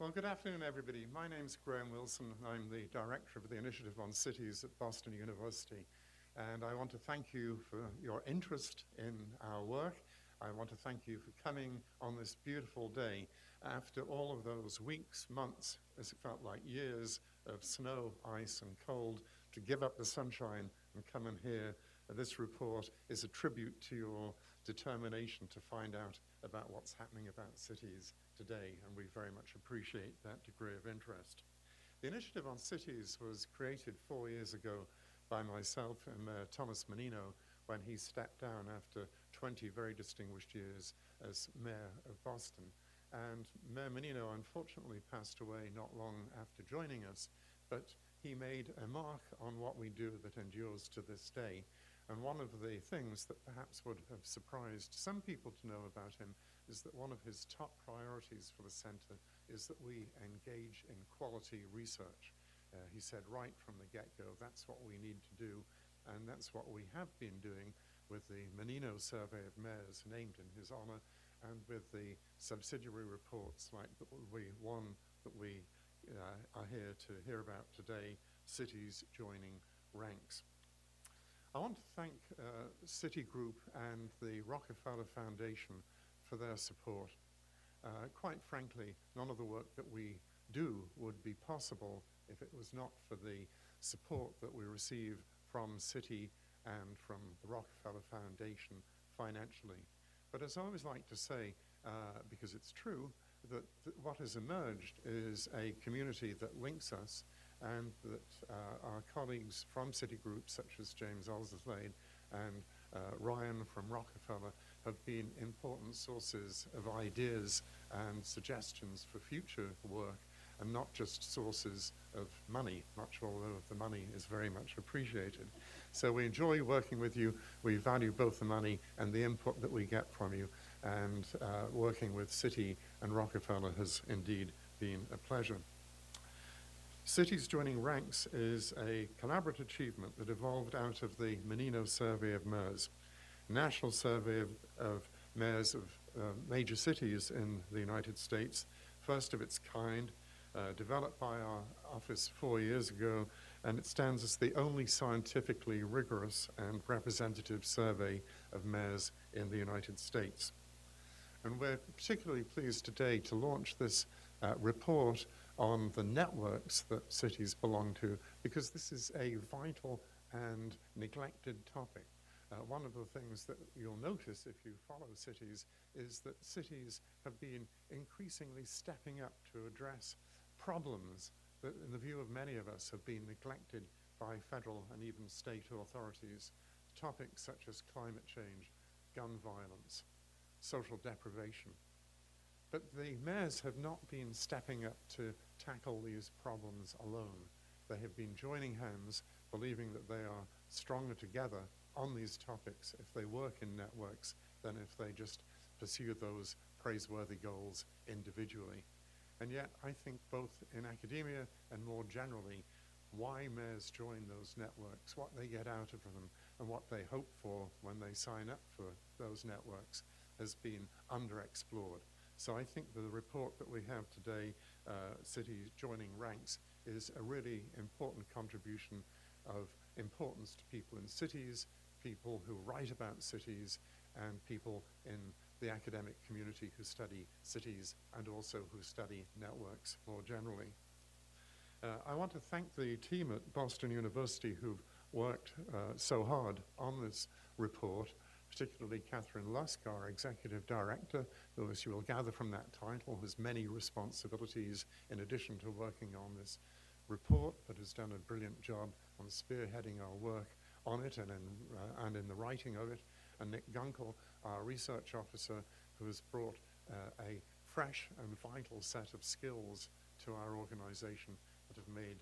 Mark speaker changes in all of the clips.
Speaker 1: Well, good afternoon, everybody. My name's Graham Wilson. I'm the director of the Initiative on Cities at Boston University. And I want to thank you for your interest in our work. I want to thank you for coming on this beautiful day after all of those weeks, months, as it felt like years of snow, ice, and cold, to give up the sunshine and come and hear. This report is a tribute to your determination to find out about what's happening about cities today, and we very much appreciate that degree of interest. The Initiative on Cities was created 4 years ago by myself and Mayor Thomas Menino when he stepped down after 20 very distinguished years as Mayor of Boston. And Mayor Menino unfortunately passed away not long after joining us, but he made a mark on what we do that endures to this day. And one of the things that perhaps would have surprised some people to know about him is that one of his top priorities for the center is that we engage in quality research. He said right from the get-go, that's what we need to do, and that's what we have been doing with the Menino Survey of Mayors named in his honor, and with the subsidiary reports like the one that we are here to hear about today, Cities Joining Ranks. I want to thank Citigroup and the Rockefeller Foundation for their support. Quite frankly, none of the work that we do would be possible if it was not for the support that we receive from Citi and from the Rockefeller Foundation financially. But as I always like to say, because it's true, that what has emerged is a community that links us, and that our colleagues from Citigroup, such as James Alderslade and Ryan from Rockefeller, have been important sources of ideas and suggestions for future work, and not just sources of money, much although the money is very much appreciated. So we enjoy working with you. We value both the money and the input that we get from you, and working with Citi and Rockefeller has indeed been a pleasure. Cities Joining Ranks is a collaborative achievement that evolved out of the Menino Survey of Mayors, national survey of mayors of major cities in the United States, first of its kind, developed by our office 4 years ago, and it stands as the only scientifically rigorous and representative survey of mayors in the United States. And we're particularly pleased today to launch this report on the networks that cities belong to, because this is a vital and neglected topic. One of the things that you'll notice if you follow cities is that cities have been increasingly stepping up to address problems that, in the view of many of us, have been neglected by federal and even state authorities. Topics such as climate change, gun violence, social deprivation. But the mayors have not been stepping up to tackle these problems alone. They have been joining hands, believing that they are stronger together on these topics if they work in networks than if they just pursue those praiseworthy goals individually. And yet, I think both in academia and more generally, why mayors join those networks, what they get out of them, and what they hope for when they sign up for those networks has been underexplored. So I think the report that we have today, Cities Joining Ranks, is a really important contribution of importance to people in cities, people who write about cities, and people in the academic community who study cities and also who study networks more generally. I want to thank the team at Boston University who've worked so hard on this report, particularly Kathryn Lasky, our executive director, who, as you will gather from that title, has many responsibilities in addition to working on this report, but has done a brilliant job on spearheading our work on it and in the writing of it. And Nick Gunkel, our research officer, who has brought a fresh and vital set of skills to our organization that have made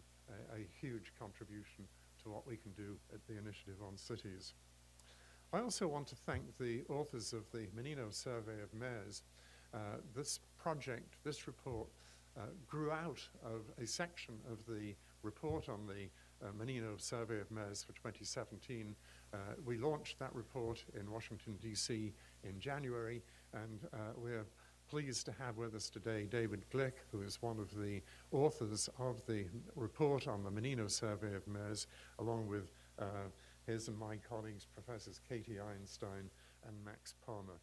Speaker 1: a huge contribution to what we can do at the Initiative on Cities. I also want to thank the authors of the Menino Survey of Mayors. This project, this report, grew out of a section of the report on the Menino Survey of Mayors for 2017. We launched that report in Washington, D.C. in January, and we're pleased to have with us today David Glick, who is one of the authors of the report on the Menino Survey of Mayors, along with his and my colleagues, Professors Katie Einstein and Max Palmer.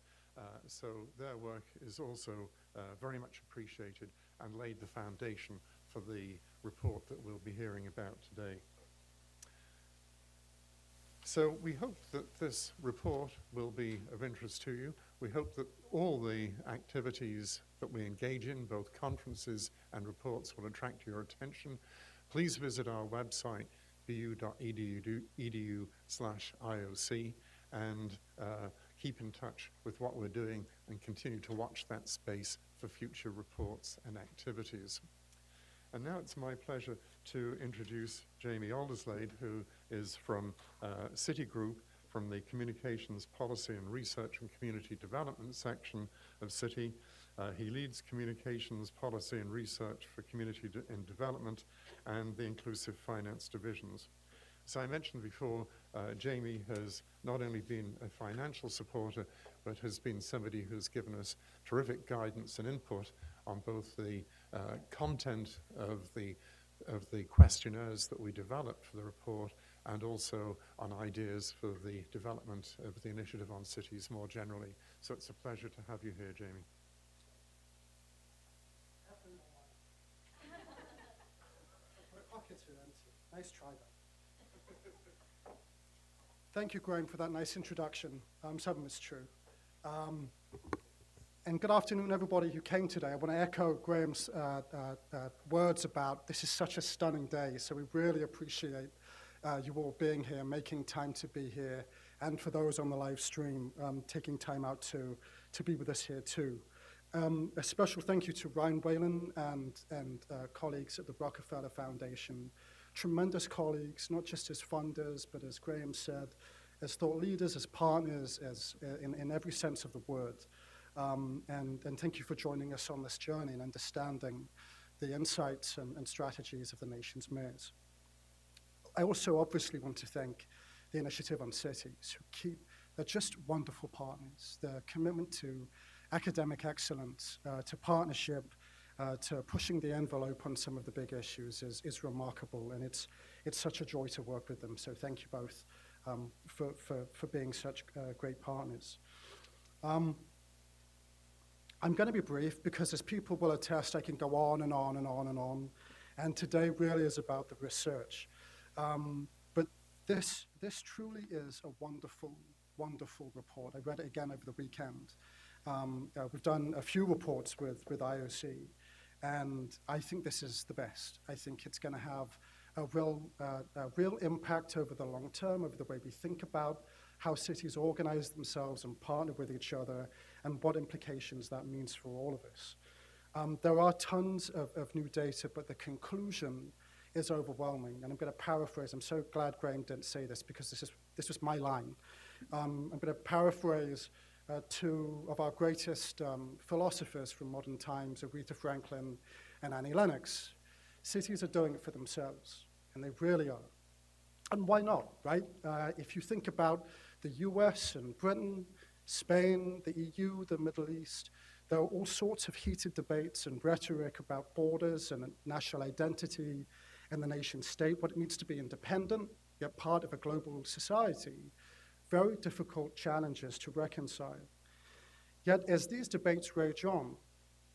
Speaker 1: So their work is also very much appreciated and laid the foundation for the report that we'll be hearing about today. So we hope that this report will be of interest to you. We hope that all the activities that we engage in, both conferences and reports, will attract your attention. Please visit our website, bu.edu/IOC, and keep in touch with what we're doing and continue to watch that space for future reports and activities. And now it's my pleasure to introduce Jamie Alderslade, who is from Citi Group, from the Communications Policy and Research and Community Development section of Citi. He leads Communications Policy and Research for Community and Development and the Inclusive Finance divisions. As I mentioned before, Jamie has not only been a financial supporter, but has been somebody who's given us terrific guidance and input on both the content of the questionnaires that we developed for the report, and also on ideas for the development of the initiative on cities more generally. So it's a pleasure to have you here, Jamie.
Speaker 2: My pockets are empty. Nice try, though. Thank you, Graham, for that nice introduction. Some of it's true. And good afternoon, everybody who came today. I want to echo Graham's words about this is such a stunning day, so we really appreciate you all being here, making time to be here, and for those on the live stream, taking time out to be with us here too. A special thank you to Whalen and colleagues at the Rockefeller Foundation. Tremendous colleagues, not just as funders, but as Graham said, as thought leaders, as partners, as in every sense of the word. And thank you for joining us on this journey and understanding the insights and strategies of the nation's mayors. I also obviously want to thank the Initiative on Cities, they're just wonderful partners. Their commitment to academic excellence, to partnership, to pushing the envelope on some of the big issues is remarkable, and it's such a joy to work with them. So thank you both for being such great partners. I'm going to be brief because, as people will attest, I can go on and on and on and on, and today really is about the research. But this truly is a wonderful, wonderful report. I read it again over the weekend. We've done a few reports with IOC, and I think this is the best. I think it's going to have a real impact over the long term, over the way we think about how cities organize themselves and partner with each other, and what implications that means for all of us. There are tons of new data, but the conclusion is overwhelming, and I'm going to paraphrase. I'm so glad Graham didn't say this, because this was my line. I'm going to paraphrase two of our greatest philosophers from modern times, Aretha Franklin and Annie Lennox. Cities are doing it for themselves, and they really are. And why not, right? If you think about the US and Britain, Spain, the EU, the Middle East, there are all sorts of heated debates and rhetoric about borders and national identity and the nation state, what it means to be independent, yet part of a global society. Very difficult challenges to reconcile. Yet as these debates rage on,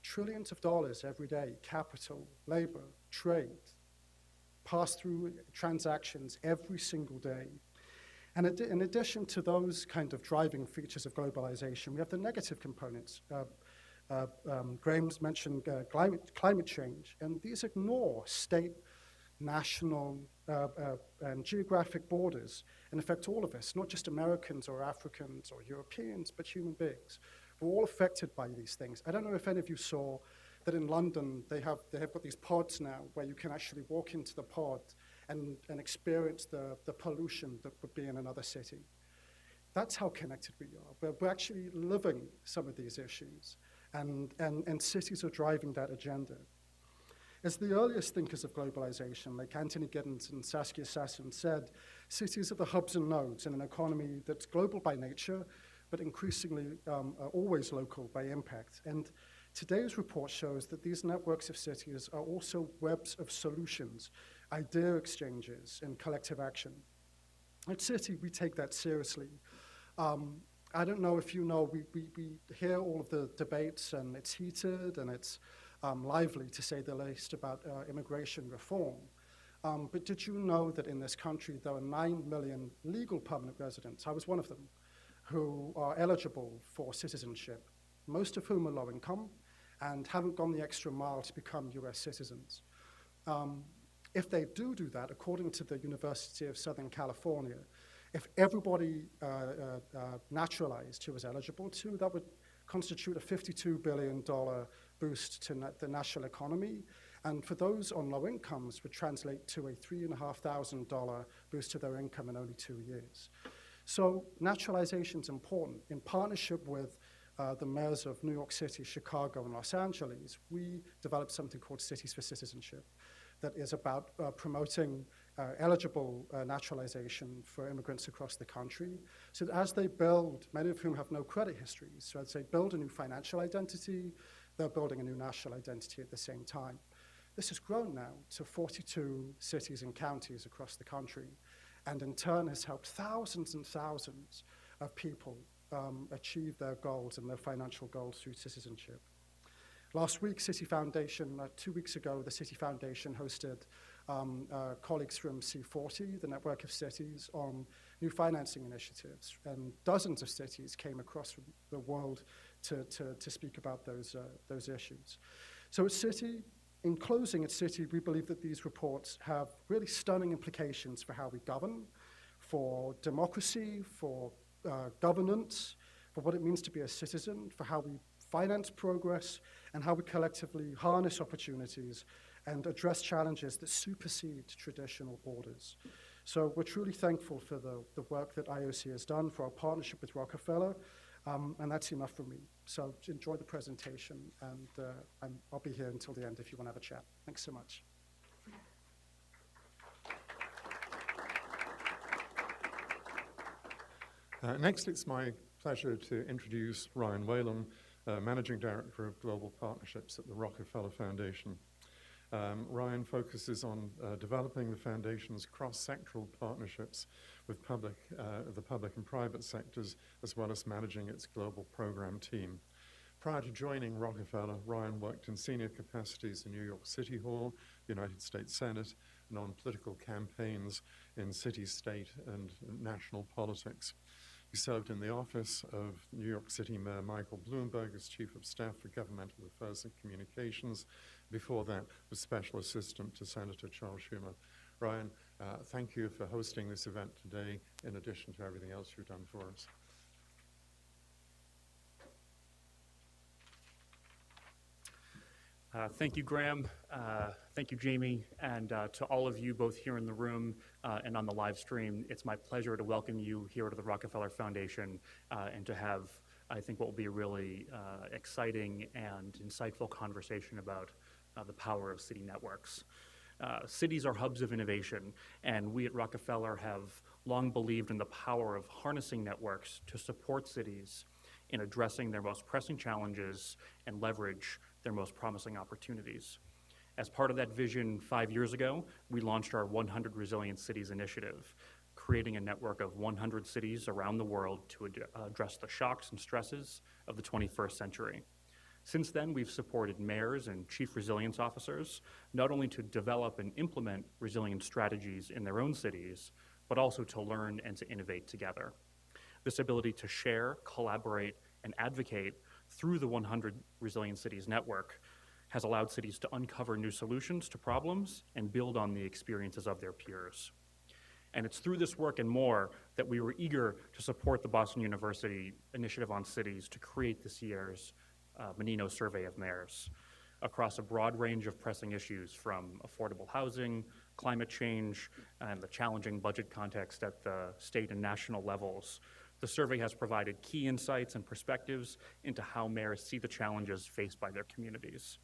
Speaker 2: trillions of dollars every day, capital, labor, trade, pass through transactions every single day. And in addition to those kind of driving features of globalization, we have the negative components. Graham's mentioned climate change, and these ignore state, national, and geographic borders and affect all of us, not just Americans or Africans or Europeans, but human beings. We're all affected by these things. I don't know if any of you saw that in London they have got these pods now where you can actually walk into the pod and experience the pollution that would be in another city. That's how connected we are. We're actually living some of these issues, and cities are driving that agenda. As the earliest thinkers of globalization, like Anthony Giddens and Saskia Sassen said, cities are the hubs and nodes in an economy that's global by nature, but increasingly always local by impact. And today's report shows that these networks of cities are also webs of solutions, idea exchanges, and collective action. At Citi, we take that seriously. I don't know if you know, we hear all of the debates, and it's heated, and it's lively, to say the least, about immigration reform. But did you know that in this country there are 9 million legal permanent residents, I was one of them, who are eligible for citizenship, most of whom are low income and haven't gone the extra mile to become US citizens. If they do that, according to the University of Southern California, if everybody naturalized who was eligible to, that would constitute a $52 billion boost to the national economy. And for those on low incomes, would translate to a $3,500 boost to their income in only 2 years. So naturalization is important. In partnership with the mayors of New York City, Chicago, and Los Angeles, we developed something called Cities for Citizenship that is about promoting eligible naturalization for immigrants across the country, so that as they build, many of whom have no credit histories, so as they build a new financial identity, they're building a new national identity at the same time. This has grown now to 42 cities and counties across the country, and in turn has helped thousands and thousands of people achieve their goals and their financial goals through citizenship. Last week, Citi Foundation, 2 weeks ago, the Citi Foundation hosted colleagues from C40, the network of cities, on new financing initiatives. And dozens of cities came across the world to speak about those issues. So at Citi, in closing at Citi, we believe that these reports have really stunning implications for how we govern, for democracy, for governance, for what it means to be a citizen, for how we finance progress, and how we collectively harness opportunities and address challenges that supersede traditional borders. So we're truly thankful for the work that IOC has done, for our partnership with Rockefeller, and that's enough for me. So enjoy the presentation, and I'll be here until the end if you want to have a chat. Thanks so much.
Speaker 1: Next, it's my pleasure to introduce Ryan Whalen, Managing Director of Global Partnerships at the Rockefeller Foundation. Ryan focuses on developing the Foundation's cross-sectoral partnerships with the public and private sectors, as well as managing its global program team. Prior to joining Rockefeller, Ryan worked in senior capacities in New York City Hall, United States Senate, and on political campaigns in city, state, and national politics. He served in the office of New York City Mayor Michael Bloomberg as Chief of Staff for Governmental Affairs and Communications. Before that, was Special Assistant to Senator Charles Schumer. Ryan, thank you for hosting this event today, in addition to everything else you've done for us.
Speaker 3: Thank you, Graham. Thank you, Jamie, and to all of you both here in the room and on the live stream. It's my pleasure to welcome you here to the Rockefeller Foundation and to have, I think, what will be a really exciting and insightful conversation about the power of city networks. Cities are hubs of innovation, and we at Rockefeller have long believed in the power of harnessing networks to support cities in addressing their most pressing challenges and leverage their most promising opportunities. As part of that vision 5 years ago, we launched our 100 Resilient Cities initiative, creating a network of 100 cities around the world to address the shocks and stresses of the 21st century. Since then, we've supported mayors and chief resilience officers, not only to develop and implement resilient strategies in their own cities, but also to learn and to innovate together. This ability to share, collaborate, and advocate through the 100 Resilient Cities network has allowed cities to uncover new solutions to problems and build on the experiences of their peers. And it's through this work and more that we were eager to support the Boston University Initiative on Cities to create this year's Menino Survey of Mayors. Across a broad range of pressing issues, from affordable housing, climate change, and the challenging budget context at the state and national levels, the survey has provided key insights and perspectives into how mayors see the challenges faced by their communities.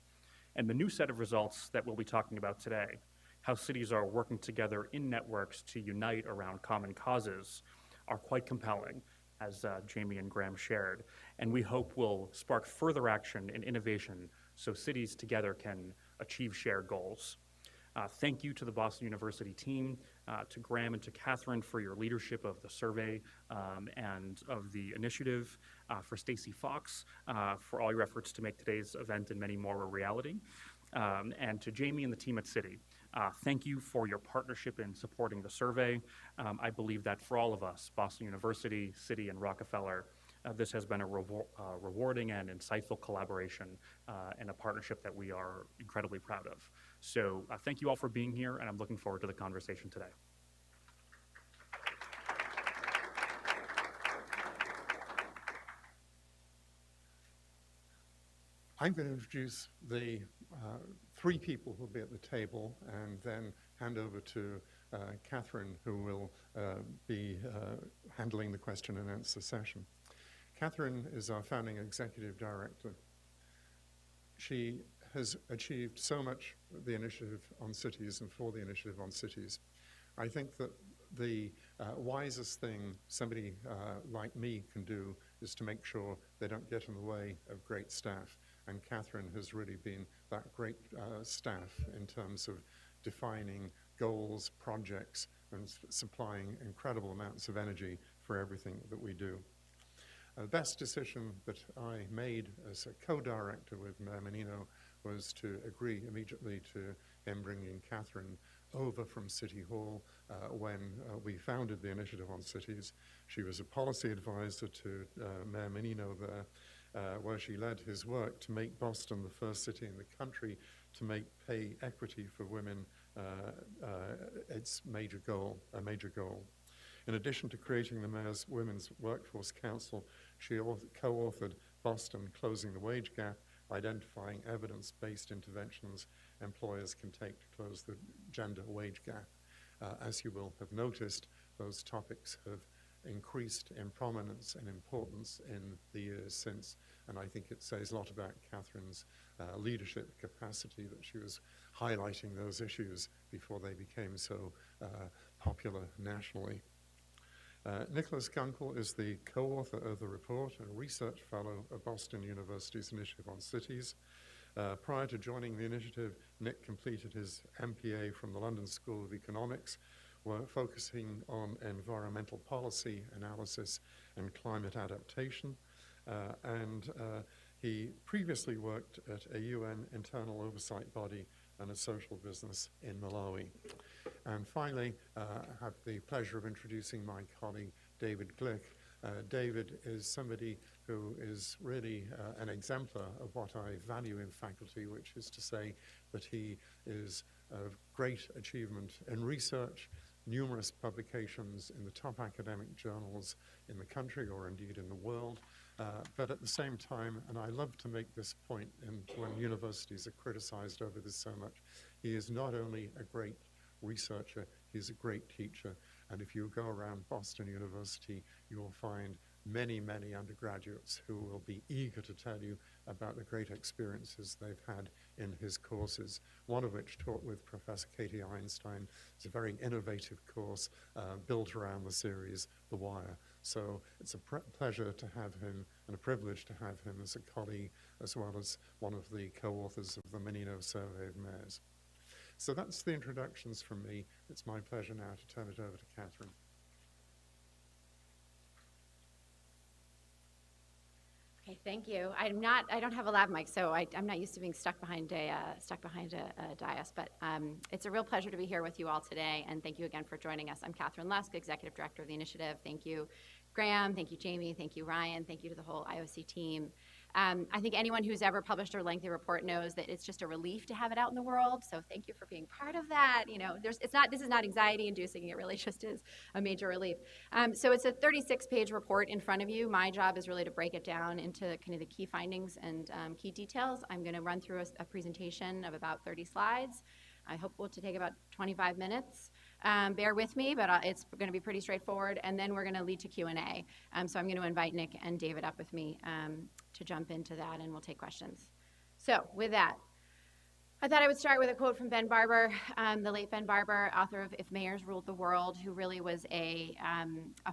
Speaker 3: And the new set of results that we'll be talking about today, how cities are working together in networks to unite around common causes, are quite compelling as Jamie and Graham shared, and we hope will spark further action and innovation so cities together can achieve shared goals. Thank you to the Boston University team, to Graham and to Kathryn for your leadership of the survey and of the initiative, for Stacy Fox for all your efforts to make today's event and many more a reality, and to Jamie and the team at Citi. Thank you for your partnership in supporting the survey. I believe that for all of us, Boston University, Citi, and Rockefeller, this has been a rewarding and insightful collaboration and a partnership that we are incredibly proud of. So thank you all for being here, and I'm looking forward to the conversation today.
Speaker 1: I'm going to introduce the three people who will be at the table and then hand over to Kathryn, who will be handling the question and answer session. Kathryn is our founding executive director. She has achieved so much with the initiative on cities and for the initiative on cities. I think that the wisest thing somebody like me can do is to make sure they don't get in the way of great staff. And Kathryn has really been that great staff in terms of defining goals, projects, and supplying incredible amounts of energy for everything that we do. The best decision that I made as a co-director with Mayor Menino was to agree immediately to him bringing Kathryn over from City Hall when we founded the Initiative on Cities. She was a policy advisor to Mayor Menino there, where she led his work to make Boston the first city in the country to make pay equity for women its major goal, a major goal. In addition to creating the Mayor's Women's Workforce Council, she co-authored Boston Closing the Wage Gap, identifying evidence-based interventions employers can take to close the gender wage gap. As you will have noticed, those topics have increased in prominence and importance in the years since, and I think it says a lot about Kathryn's leadership capacity that she was highlighting those issues before they became so popular nationally. Nicholas Gunkel is the co-author of the report and research fellow of Boston University's Initiative on Cities. Prior to joining the initiative, Nick completed his MPA from the London School of Economics, focusing on environmental policy analysis and climate adaptation. He previously worked at a UN internal oversight body and a social business in Malawi. And finally, I have the pleasure of introducing my colleague, David Glick. David is somebody who is really an exemplar of what I value in faculty, which is to say that he is of great achievement in research, numerous publications in the top academic journals in the country or indeed in the world. But at the same time, and I love to make this point when universities are criticized over this so much, he is not only a great researcher, he's a great teacher. And if you go around Boston University, you will find many, many undergraduates who will be eager to tell you about the great experiences they've had in his courses, one of which, taught with Professor Katie Einstein, is a very innovative course built around the series The Wire. So it's a pleasure to have him and a privilege to have him as a colleague, as well as one of the co-authors of the Menino Survey of Mayors. So that's the introductions from me. It's my pleasure now to turn it over to Kathryn.
Speaker 4: Okay, thank you. I don't have a lav mic, so I'm not used to being stuck behind a dais, but it's a real pleasure to be here with you all today, and thank you again for joining us. I'm Kathryn Lasky, Executive Director of the Initiative. Thank you, Graham. Thank you, Jamie. Thank you, Ryan. Thank you to the whole IOC team. I think anyone who's ever published a lengthy report knows that it's just a relief to have it out in the world. So thank you for being part of that. You know, this is not anxiety inducing. It really just is a major relief. So it's a 36-page report in front of you. My job is really to break it down into kind of the key findings and key details. I'm going to run through a presentation of about 30 slides. I hope we'll take about 25 minutes. Bear with me, but it's going to be pretty straightforward, and then we're going to lead to Q&A. So I'm going to invite Nick and David up with me to jump into that, and we'll take questions. So with that, I thought I would start with a quote from Ben Barber, the late Ben Barber, author of If Mayors Ruled the World, who really was a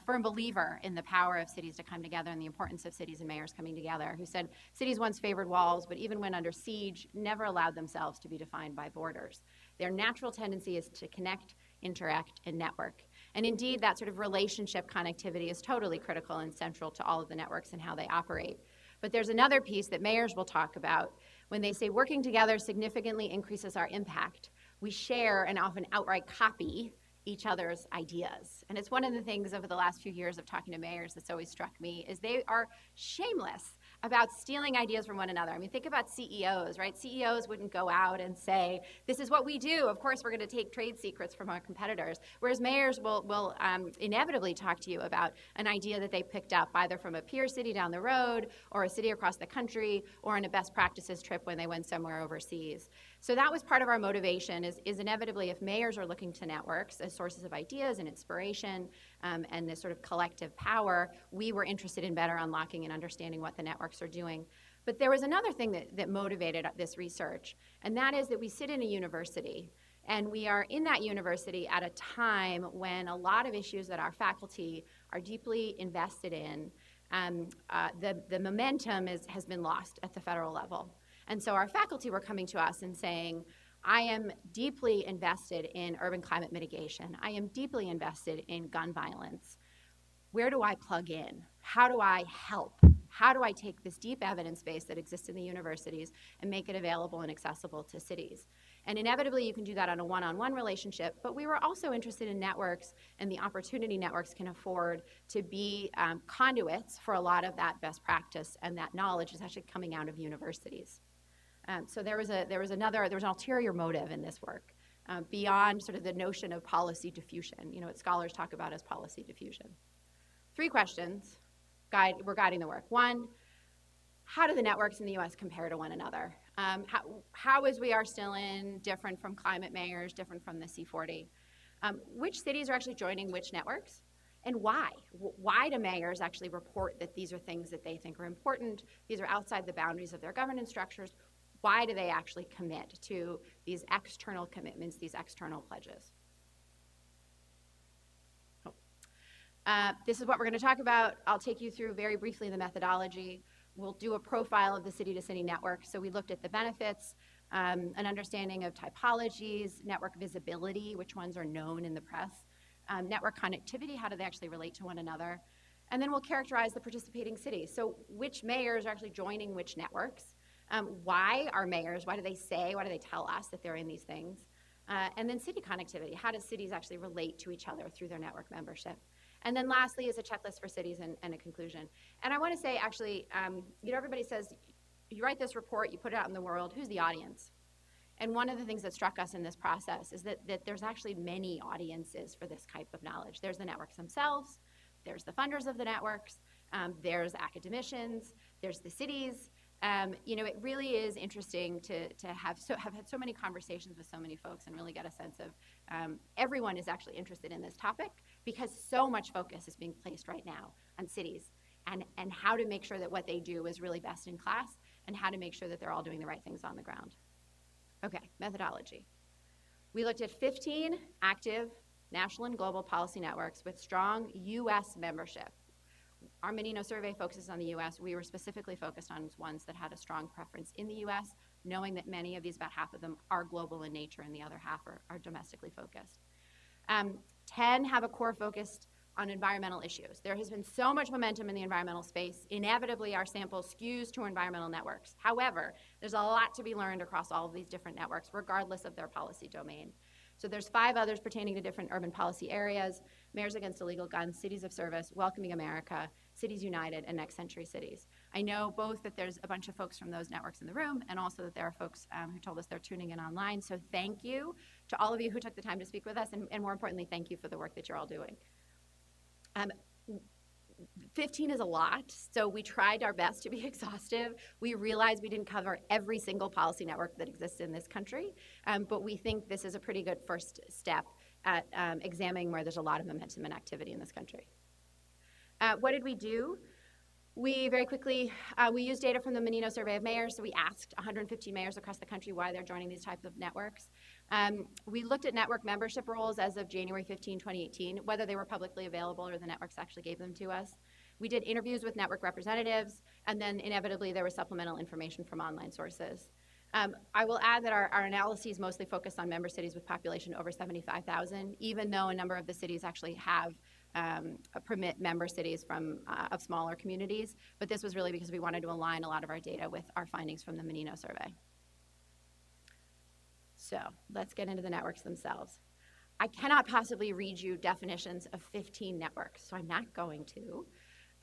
Speaker 4: firm believer in the power of cities to come together and the importance of cities and mayors coming together, who said, cities once favored walls, but even when under siege, never allowed themselves to be defined by borders. Their natural tendency is to connect, interact, and network. And indeed, that sort of relationship connectivity is totally critical and central to all of the networks and how they operate. But there's another piece that mayors will talk about when they say working together significantly increases our impact. We share and often outright copy each other's ideas. And it's one of the things over the last few years of talking to mayors that's always struck me is they are shameless about stealing ideas from one another. I mean, think about CEOs, right? CEOs wouldn't go out and say, this is what we do. Of course, we're going to take trade secrets from our competitors. Whereas mayors will inevitably talk to you about an idea that they picked up either from a peer city down the road or a city across the country or on a best practices trip when they went somewhere overseas. So that was part of our motivation is inevitably if mayors are looking to networks as sources of ideas and inspiration and this sort of collective power, we were interested in better unlocking and understanding what the networks are doing. But there was another thing that motivated this research, and that is that we sit in a university, and we are in that university at a time when a lot of issues that our faculty are deeply invested in, the momentum has been lost at the federal level. And so our faculty were coming to us and saying, I am deeply invested in urban climate mitigation. I am deeply invested in gun violence. Where do I plug in? How do I help? How do I take this deep evidence base that exists in the universities and make it available and accessible to cities? And inevitably, you can do that on a one-on-one relationship, but we were also interested in networks and the opportunity networks can afford to be conduits for a lot of that best practice, and that knowledge is actually coming out of universities. So there was an ulterior motive in this work beyond sort of the notion of policy diffusion, you know, what scholars talk about as policy diffusion. 3 questions were guiding the work. 1, how do the networks in the US compare to one another? How is We Are Still In different from climate mayors, different from the C40? Which cities are actually joining which networks? And why? Why do mayors actually report that these are things that they think are important? These are outside the boundaries of their governance structures. Why do they actually commit to these external commitments, these external pledges? This is what we're going to talk about. I'll take you through very briefly the methodology. We'll do a profile of the city-to-city network. So we looked at the benefits, an understanding of typologies, network visibility, which ones are known in the press, network connectivity, how do they actually relate to one another, and then we'll characterize the participating cities. So which mayors are actually joining which networks? Why are mayors, why do they tell us that they're in these things? And then city connectivity, how do cities actually relate to each other through their network membership? And then lastly is a checklist for cities and a conclusion. And I want to say, actually, everybody says, you write this report, you put it out in the world, who's the audience? And one of the things that struck us in this process is that there's actually many audiences for this type of knowledge. There's the networks themselves, there's the funders of the networks, there's academicians, there's the cities. It really is interesting to have had so many conversations with so many folks and really get a sense of everyone is actually interested in this topic because so much focus is being placed right now on cities and how to make sure that what they do is really best in class and how to make sure that they're all doing the right things on the ground. Okay, methodology. We looked at 15 active national and global policy networks with strong U.S. membership. Our Menino survey focuses on the U.S. We were specifically focused on ones that had a strong preference in the U.S., knowing that many of these, about half of them, are global in nature and the other half are domestically focused. 10 have a core focused on environmental issues. There has been so much momentum in the environmental space. Inevitably, our sample skews to environmental networks. However, there's a lot to be learned across all of these different networks, regardless of their policy domain. So there's 5 others pertaining to different urban policy areas: Mayors Against Illegal Guns, Cities of Service, Welcoming America, Cities United, and Next Century Cities. I know both that there's a bunch of folks from those networks in the room and also that there are folks who told us they're tuning in online. So thank you to all of you who took the time to speak with us, and more importantly, thank you for the work that you're all doing. 15 is a lot, so we tried our best to be exhaustive. We realized we didn't cover every single policy network that exists in this country, but we think this is a pretty good first step at examining where there's a lot of momentum and activity in this country. What did we do? We very quickly, we used data from the Menino Survey of Mayors, so we asked 150 mayors across the country why they're joining these types of networks. We looked at network membership rolls as of January 15, 2018, whether they were publicly available or the networks actually gave them to us. We did interviews with network representatives, and then inevitably there was supplemental information from online sources. I will add that our analyses mostly focused on member cities with population over 75,000, even though a number of the cities actually have permit member cities from of smaller communities, but this was really because we wanted to align a lot of our data with our findings from the Menino survey. So let's get into the networks themselves. I cannot possibly read you definitions of 15 networks, so I'm not going to.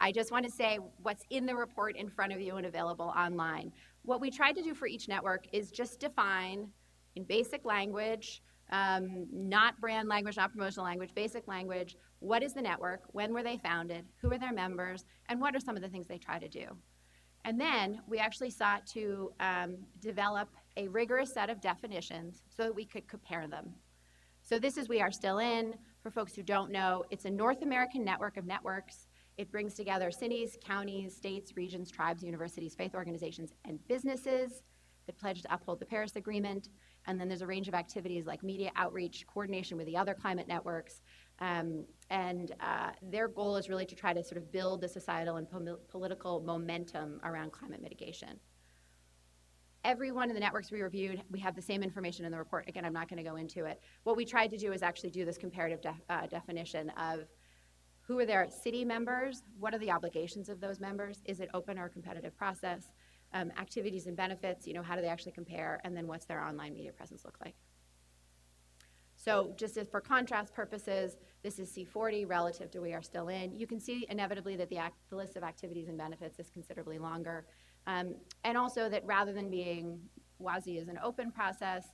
Speaker 4: I just want to say what's in the report in front of you and available online. What we tried to do for each network is just define in basic language, not brand language, not promotional language, basic language, what is the network, when were they founded, who are their members, and what are some of the things they try to do. And then we actually sought to develop a rigorous set of definitions so that we could compare them. So this is We Are Still In. For folks who don't know, it's a North American network of networks. It brings together cities, counties, states, regions, tribes, universities, faith organizations, and businesses that pledge to uphold the Paris Agreement. And then there's a range of activities like media outreach, coordination with the other climate networks. Their goal is really to try to sort of build the societal and political momentum around climate mitigation. Every one of the networks we reviewed, we have the same information in the report. Again, I'm not going to go into it. What we tried to do is actually do this comparative definition of who are their city members, what are the obligations of those members, is it open or competitive process, activities and benefits, how do they actually compare, and then what's their online media presence look like. So just as for contrast purposes, this is C40 relative to We Are Still In. You can see inevitably that the list of activities and benefits is considerably longer. And also that rather than being WASI is an open process,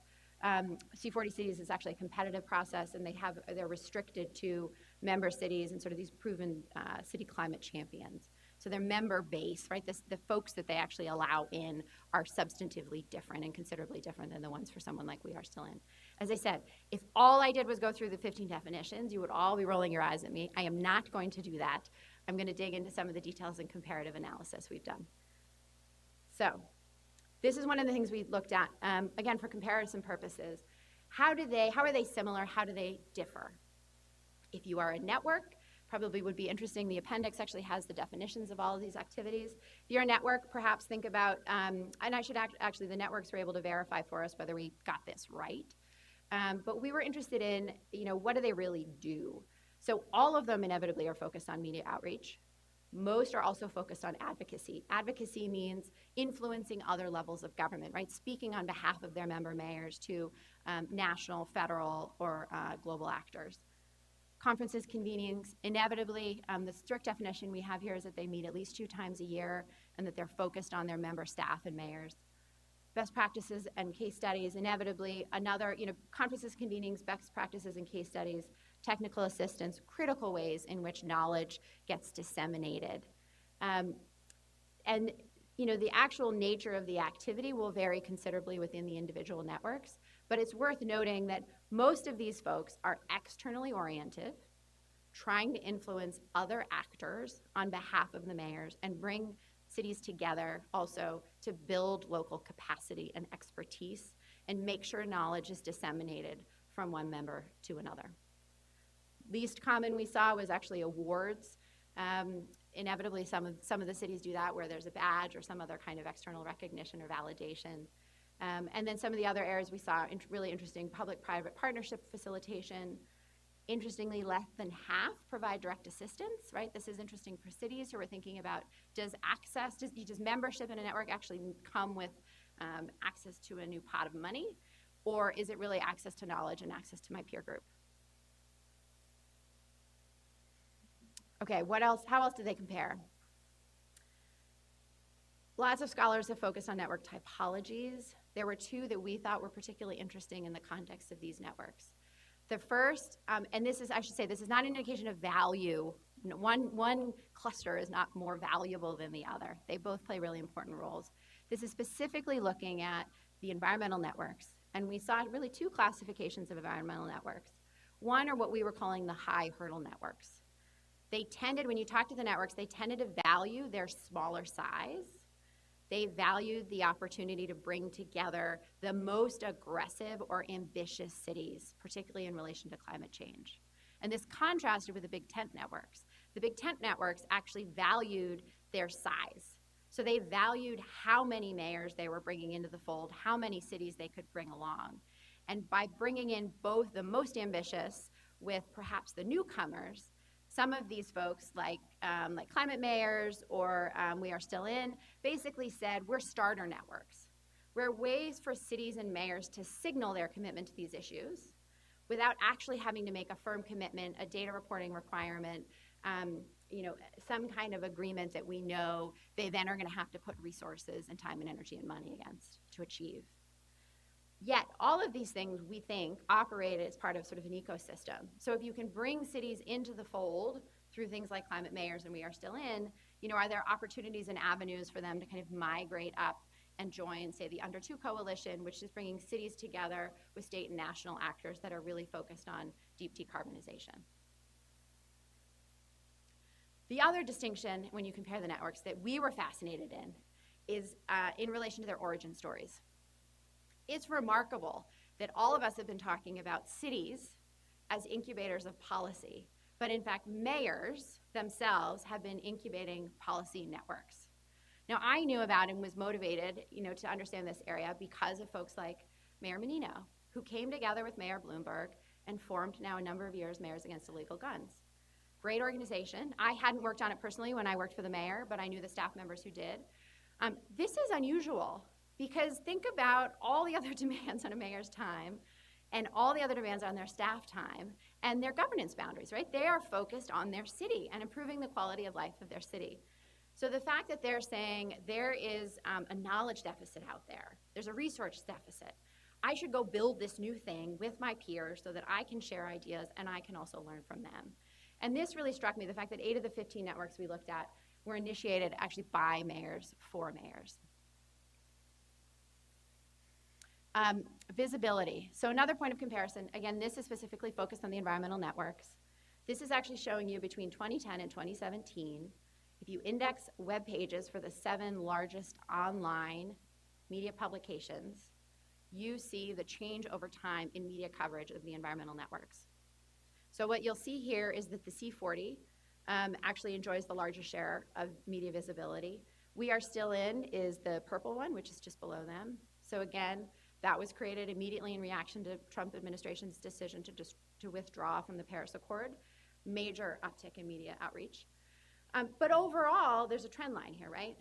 Speaker 4: C40 cities is actually a competitive process, and they're restricted to member cities and sort of these proven city climate champions. So their member base, right, the folks that they actually allow in are substantively different and considerably different than the ones for someone like We Are Still In. As I said, if all I did was go through the 15 definitions, you would all be rolling your eyes at me. I am not going to do that. I'm going to dig into some of the details and comparative analysis we've done. So this is one of the things we looked at, again, for comparison purposes. How are they similar? How do they differ? If you are a network, probably would be interesting. The appendix actually has the definitions of all of these activities. If you're a network, perhaps think about, and I should actually, the networks were able to verify for us whether we got this right. But we were interested in, what do they really do? So all of them inevitably are focused on media outreach. Most are also focused on advocacy. Advocacy means influencing other levels of government, right? Speaking on behalf of their member mayors to national, federal, or global actors. Conferences, convenings, inevitably, the strict definition we have here is that they meet at least 2 times a year and that they're focused on their member staff and mayors. Best practices and case studies, inevitably, another, conferences, convenings, best practices and case studies, technical assistance, critical ways in which knowledge gets disseminated. The actual nature of the activity will vary considerably within the individual networks, but it's worth noting that most of these folks are externally oriented, trying to influence other actors on behalf of the mayors and bring cities together also to build local capacity and expertise and make sure knowledge is disseminated from one member to another. Least common we saw was actually awards. Inevitably, some of the cities do that where there's a badge or some other kind of external recognition or validation. And then some of the other areas we saw really interesting: public-private partnership facilitation. Interestingly, less than half provide direct assistance, right? This is interesting for cities who are thinking about, does membership in a network actually come with access to a new pot of money? Or is it really access to knowledge and access to my peer group? Okay, what else? How else do they compare? Lots of scholars have focused on network typologies. There were 2 that we thought were particularly interesting in the context of these networks. The first, and this is, I should say, this is not an indication of value. One cluster is not more valuable than the other. They both play really important roles. This is specifically looking at the environmental networks, and we saw really 2 classifications of environmental networks. One are what we were calling the high hurdle networks. They tended, when you talk to the networks, they tended to value their smaller size. They valued the opportunity to bring together the most aggressive or ambitious cities, particularly in relation to climate change. And this contrasted with the big tent networks. The big tent networks actually valued their size. So they valued how many mayors they were bringing into the fold, how many cities they could bring along. And by bringing in both the most ambitious with perhaps the newcomers, some of these folks, like climate mayors or We Are Still In, basically said we're starter networks. We're ways for cities and mayors to signal their commitment to these issues without actually having to make a firm commitment, a data reporting requirement, some kind of agreement that we know they then are going to have to put resources and time and energy and money against to achieve. Yet, all of these things, we think, operate as part of sort of an ecosystem. So if you can bring cities into the fold through things like climate mayors and We Are Still In, are there opportunities and avenues for them to kind of migrate up and join, say, the Under 2 Coalition, which is bringing cities together with state and national actors that are really focused on deep decarbonization. The other distinction, when you compare the networks, that we were fascinated in is in relation to their origin stories. It's remarkable that all of us have been talking about cities as incubators of policy, but in fact, mayors themselves have been incubating policy networks. Now, I knew about and was motivated, to understand this area because of folks like Mayor Menino, who came together with Mayor Bloomberg and formed now a number of years Mayors Against Illegal Guns. Great organization. I hadn't worked on it personally when I worked for the mayor, but I knew the staff members who did. This is unusual. Because think about all the other demands on a mayor's time and all the other demands on their staff time and their governance boundaries, right? They are focused on their city and improving the quality of life of their city. So the fact that they're saying there is a knowledge deficit out there, there's a resource deficit, I should go build this new thing with my peers so that I can share ideas and I can also learn from them. And this really struck me, the fact that 8 of the 15 networks we looked at were initiated actually by mayors for mayors. Visibility. So another point of comparison, again, this is specifically focused on the environmental networks. This is actually showing you between 2010 and 2017, if you index web pages for the 7 largest online media publications, you see the change over time in media coverage of the environmental networks. So what you'll see here is that the C40 actually enjoys the largest share of media visibility. We Are Still In is the purple one, which is just below them. So again, that was created immediately in reaction to Trump administration's decision to withdraw from the Paris Accord. Major uptick in media outreach. But overall, there's a trend line here, right?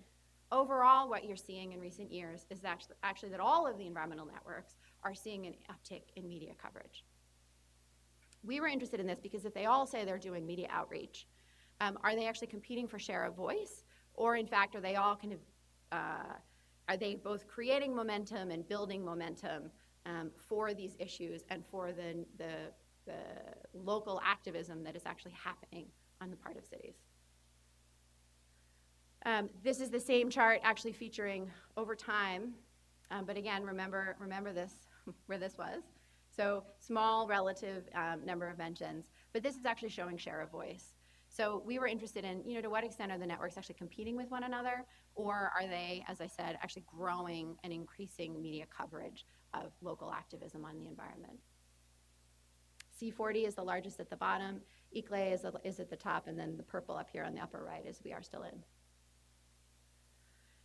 Speaker 4: Overall, what you're seeing in recent years is actually that all of the environmental networks are seeing an uptick in media coverage. We were interested in this because if they all say they're doing media outreach, are they actually competing for share of voice? Or in fact, are they all kind of are they both creating momentum and building momentum for these issues and for the local activism that is actually happening on the part of cities? This is the same chart actually featuring over time, but again, remember this, where this was. So small relative number of mentions, but this is actually showing share of voice. So we were interested in, to what extent are the networks actually competing with one another, or are they, as I said, actually growing and increasing media coverage of local activism on the environment? C40 is the largest at the bottom, ICLE is at the top, and then the purple up here on the upper right is We Are Still In.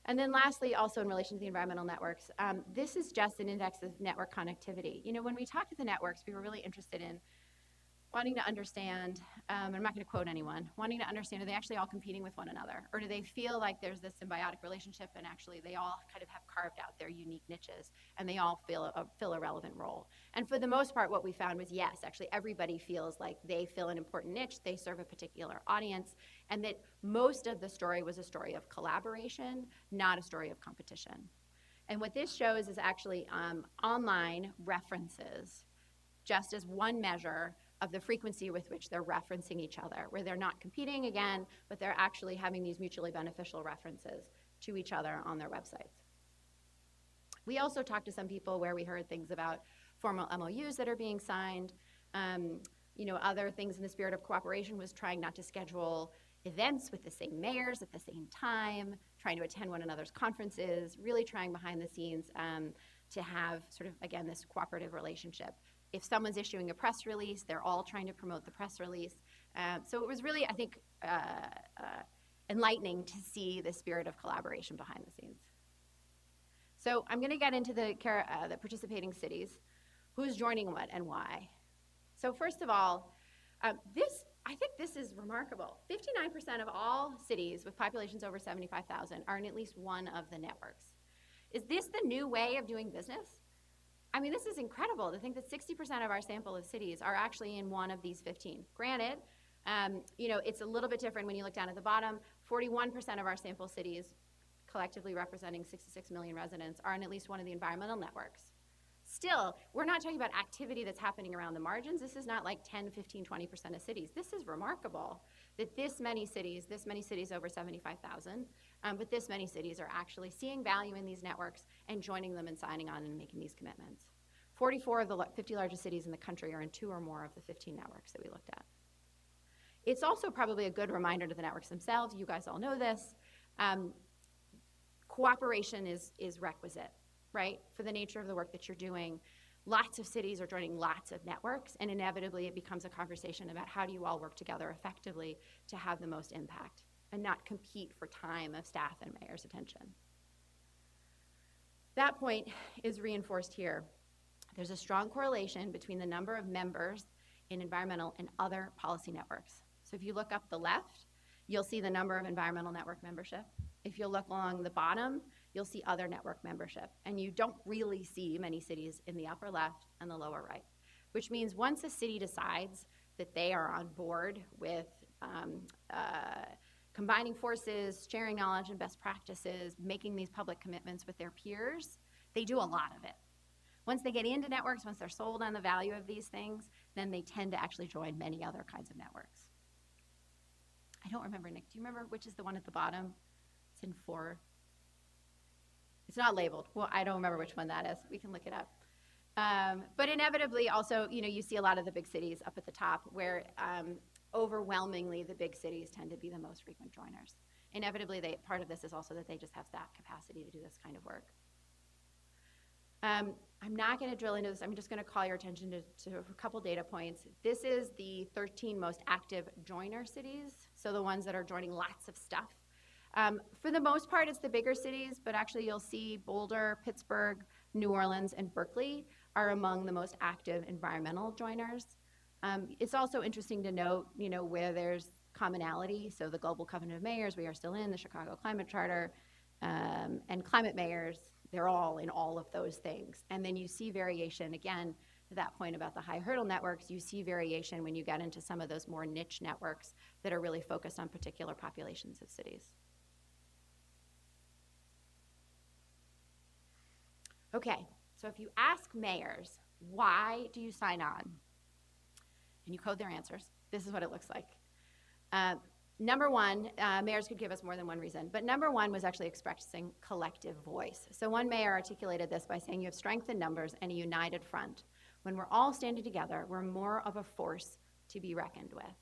Speaker 4: And then lastly, also in relation to the environmental networks, this is just an index of network connectivity. When we talked to the networks, we were really interested in wanting to understand, I'm not going to quote anyone, wanting to understand, are they actually all competing with one another? Or do they feel like there's this symbiotic relationship and actually they all kind of have carved out their unique niches and they all fill a relevant role? And for the most part, what we found was yes, actually everybody feels like they fill an important niche, they serve a particular audience, and that most of the story was a story of collaboration, not a story of competition. And what this shows is actually online references, just as one measure of the frequency with which they're referencing each other, where they're not competing again, but they're actually having these mutually beneficial references to each other on their websites. We also talked to some people where we heard things about formal MOUs that are being signed. Other things in the spirit of cooperation was trying not to schedule events with the same mayors at the same time, trying to attend one another's conferences, really trying behind the scenes to have sort of, again, this cooperative relationship. If someone's issuing a press release, they're all trying to promote the press release. So it was really, I think, enlightening to see the spirit of collaboration behind the scenes. So I'm going to get into the participating cities, who's joining what and why. So first of all, I think this is remarkable. 59% of all cities with populations over 75,000 are in at least one of the networks. Is this the new way of doing business? I mean, this is incredible to think that 60% of our sample of cities are actually in one of these 15. Granted, it's a little bit different when you look down at the bottom. 41% of our sample cities, collectively representing 66 million residents, are in at least one of the environmental networks. Still, we're not talking about activity that's happening around the margins. This is not like 10, 15, 20% of cities. This is remarkable that this many cities over 75,000, but this many cities are actually seeing value in these networks and joining them and signing on and making these commitments. 44 of the 50 largest cities in the country are in 2 or more of the 15 networks that we looked at. It's also probably a good reminder to the networks themselves. You guys all know this. Cooperation is requisite, right? For the nature of the work that you're doing. Lots of cities are joining lots of networks, and inevitably it becomes a conversation about how do you all work together effectively to have the most impact and not compete for time of staff and mayor's attention. That point is reinforced here. There's a strong correlation between the number of members in environmental and other policy networks. So if you look up the left, you'll see the number of environmental network membership. If you look along the bottom, you'll see other network membership. And you don't really see many cities in the upper left and the lower right, which means once a city decides that they are on board with combining forces, sharing knowledge and best practices, making these public commitments with their peers, they do a lot of it. Once they get into networks, once they're sold on the value of these things, then they tend to actually join many other kinds of networks. I don't remember, Nick, do you remember which is the one at the bottom? It's in 4. It's not labeled. Well, I don't remember which one that is. We can look it up. But inevitably also, you see a lot of the big cities up at the top where overwhelmingly the big cities tend to be the most frequent joiners. Inevitably, part of this is also that they just have staff capacity to do this kind of work. I'm not going to drill into this. I'm just going to call your attention to a couple data points. This is the 13 most active joiner cities, so the ones that are joining lots of stuff. For the most part, it's the bigger cities, but actually you'll see Boulder, Pittsburgh, New Orleans, and Berkeley are among the most active environmental joiners. It's also interesting to note, where there's commonality. So the Global Covenant of Mayors, we are still in, the Chicago Climate Charter, and climate mayors, they're all in all of those things. And then you see variation, again, to that point about the high hurdle networks, you see variation when you get into some of those more niche networks that are really focused on particular populations of cities. Okay, so if you ask mayors, why do you sign on? And you code their answers. This is what it looks like. Number one, mayors could give us more than one reason, but number one was actually expressing collective voice. So one mayor articulated this by saying you have strength in numbers and a united front. When we're all standing together, we're more of a force to be reckoned with.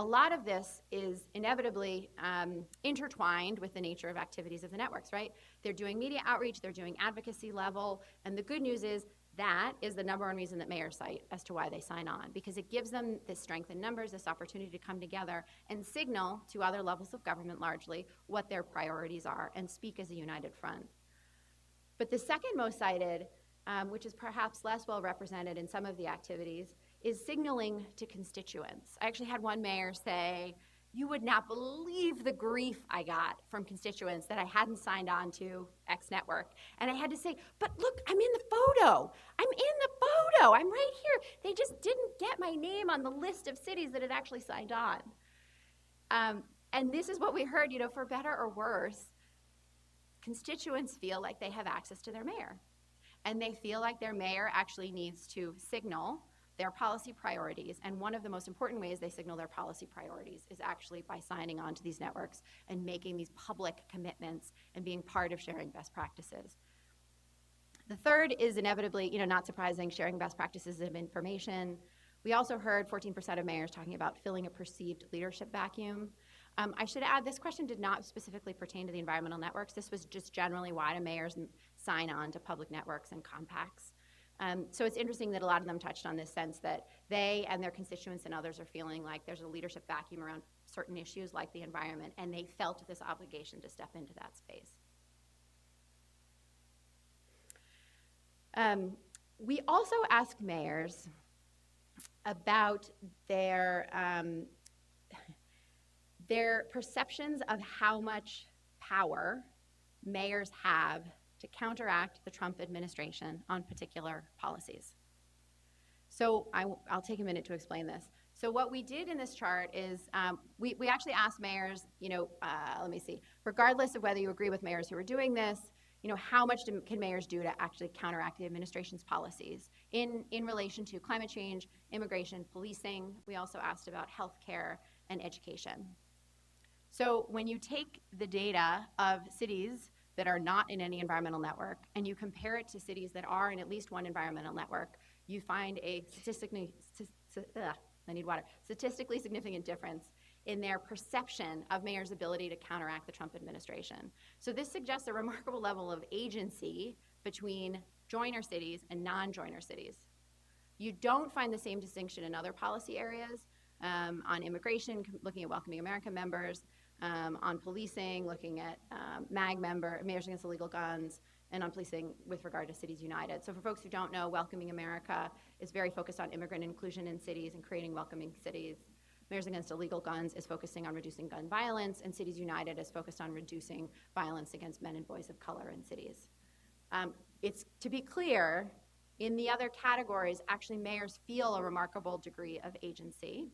Speaker 4: A lot of this is inevitably intertwined with the nature of activities of the networks, right? They're doing media outreach, they're doing advocacy level, and the good news is that is the number one reason that mayors cite as to why they sign on, because it gives them this strength in numbers, this opportunity to come together and signal to other levels of government largely what their priorities are and speak as a united front. But the second most cited, which is perhaps less well represented in some of the activities, is signaling to constituents. I actually had one mayor say, you would not believe the grief I got from constituents that I hadn't signed on to X network. And I had to say, but look, I'm in the photo. I'm right here. They just didn't get my name on the list of cities that had actually signed on. And this is what we heard, for better or worse, constituents feel like they have access to their mayor. And they feel like their mayor actually needs to signal their policy priorities, and one of the most important ways they signal their policy priorities is actually by signing on to these networks and making these public commitments and being part of sharing best practices. The third is inevitably, not surprising, sharing best practices of information. We also heard 14% of mayors talking about filling a perceived leadership vacuum. I should add, this question did not specifically pertain to the environmental networks. This was just generally why do mayors sign on to public networks and compacts. So it's interesting that a lot of them touched on this sense that they and their constituents and others are feeling like there's a leadership vacuum around certain issues like the environment, and they felt this obligation to step into that space. We also asked mayors about their perceptions of how much power mayors have to counteract the Trump administration on particular policies. So I'll take a minute to explain this. So what we did in this chart is we actually asked mayors, let me see, regardless of whether you agree with mayors who are doing this, how much can mayors do to actually counteract the administration's policies in relation to climate change, immigration, policing. We also asked about healthcare and education. So when you take the data of cities that are not in any environmental network and you compare it to cities that are in at least one environmental network, you find a statistically significant difference in their perception of mayors' ability to counteract the Trump administration. So this suggests a remarkable level of agency between joiner cities and non-joiner cities. You don't find the same distinction in other policy areas, on immigration, looking at Welcoming America members, on policing, looking at Mayors Against Illegal Guns, and on policing with regard to Cities United. So for folks who don't know, Welcoming America is very focused on immigrant inclusion in cities and creating welcoming cities. Mayors Against Illegal Guns is focusing on reducing gun violence, and Cities United is focused on reducing violence against men and boys of color in cities. It's, to be clear, in the other categories, actually mayors feel a remarkable degree of agency,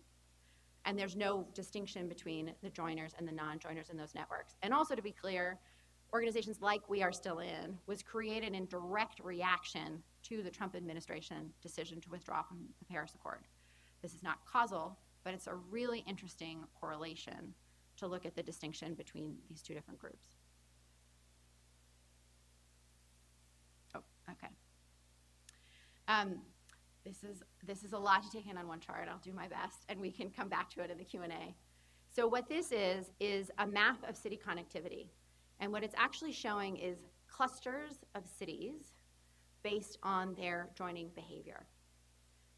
Speaker 4: and there's no distinction between the joiners and the non-joiners in those networks. And also, to be clear, organizations like We Are Still In was created in direct reaction to the Trump administration decision to withdraw from the Paris Accord. This is not causal, but it's a really interesting correlation to look at the distinction between these two different groups. Oh, okay. This is a lot to take in on one chart. I'll do my best, and we can come back to it in the Q&A. So what this is a map of city connectivity. And what it's actually showing is clusters of cities based on their joining behavior.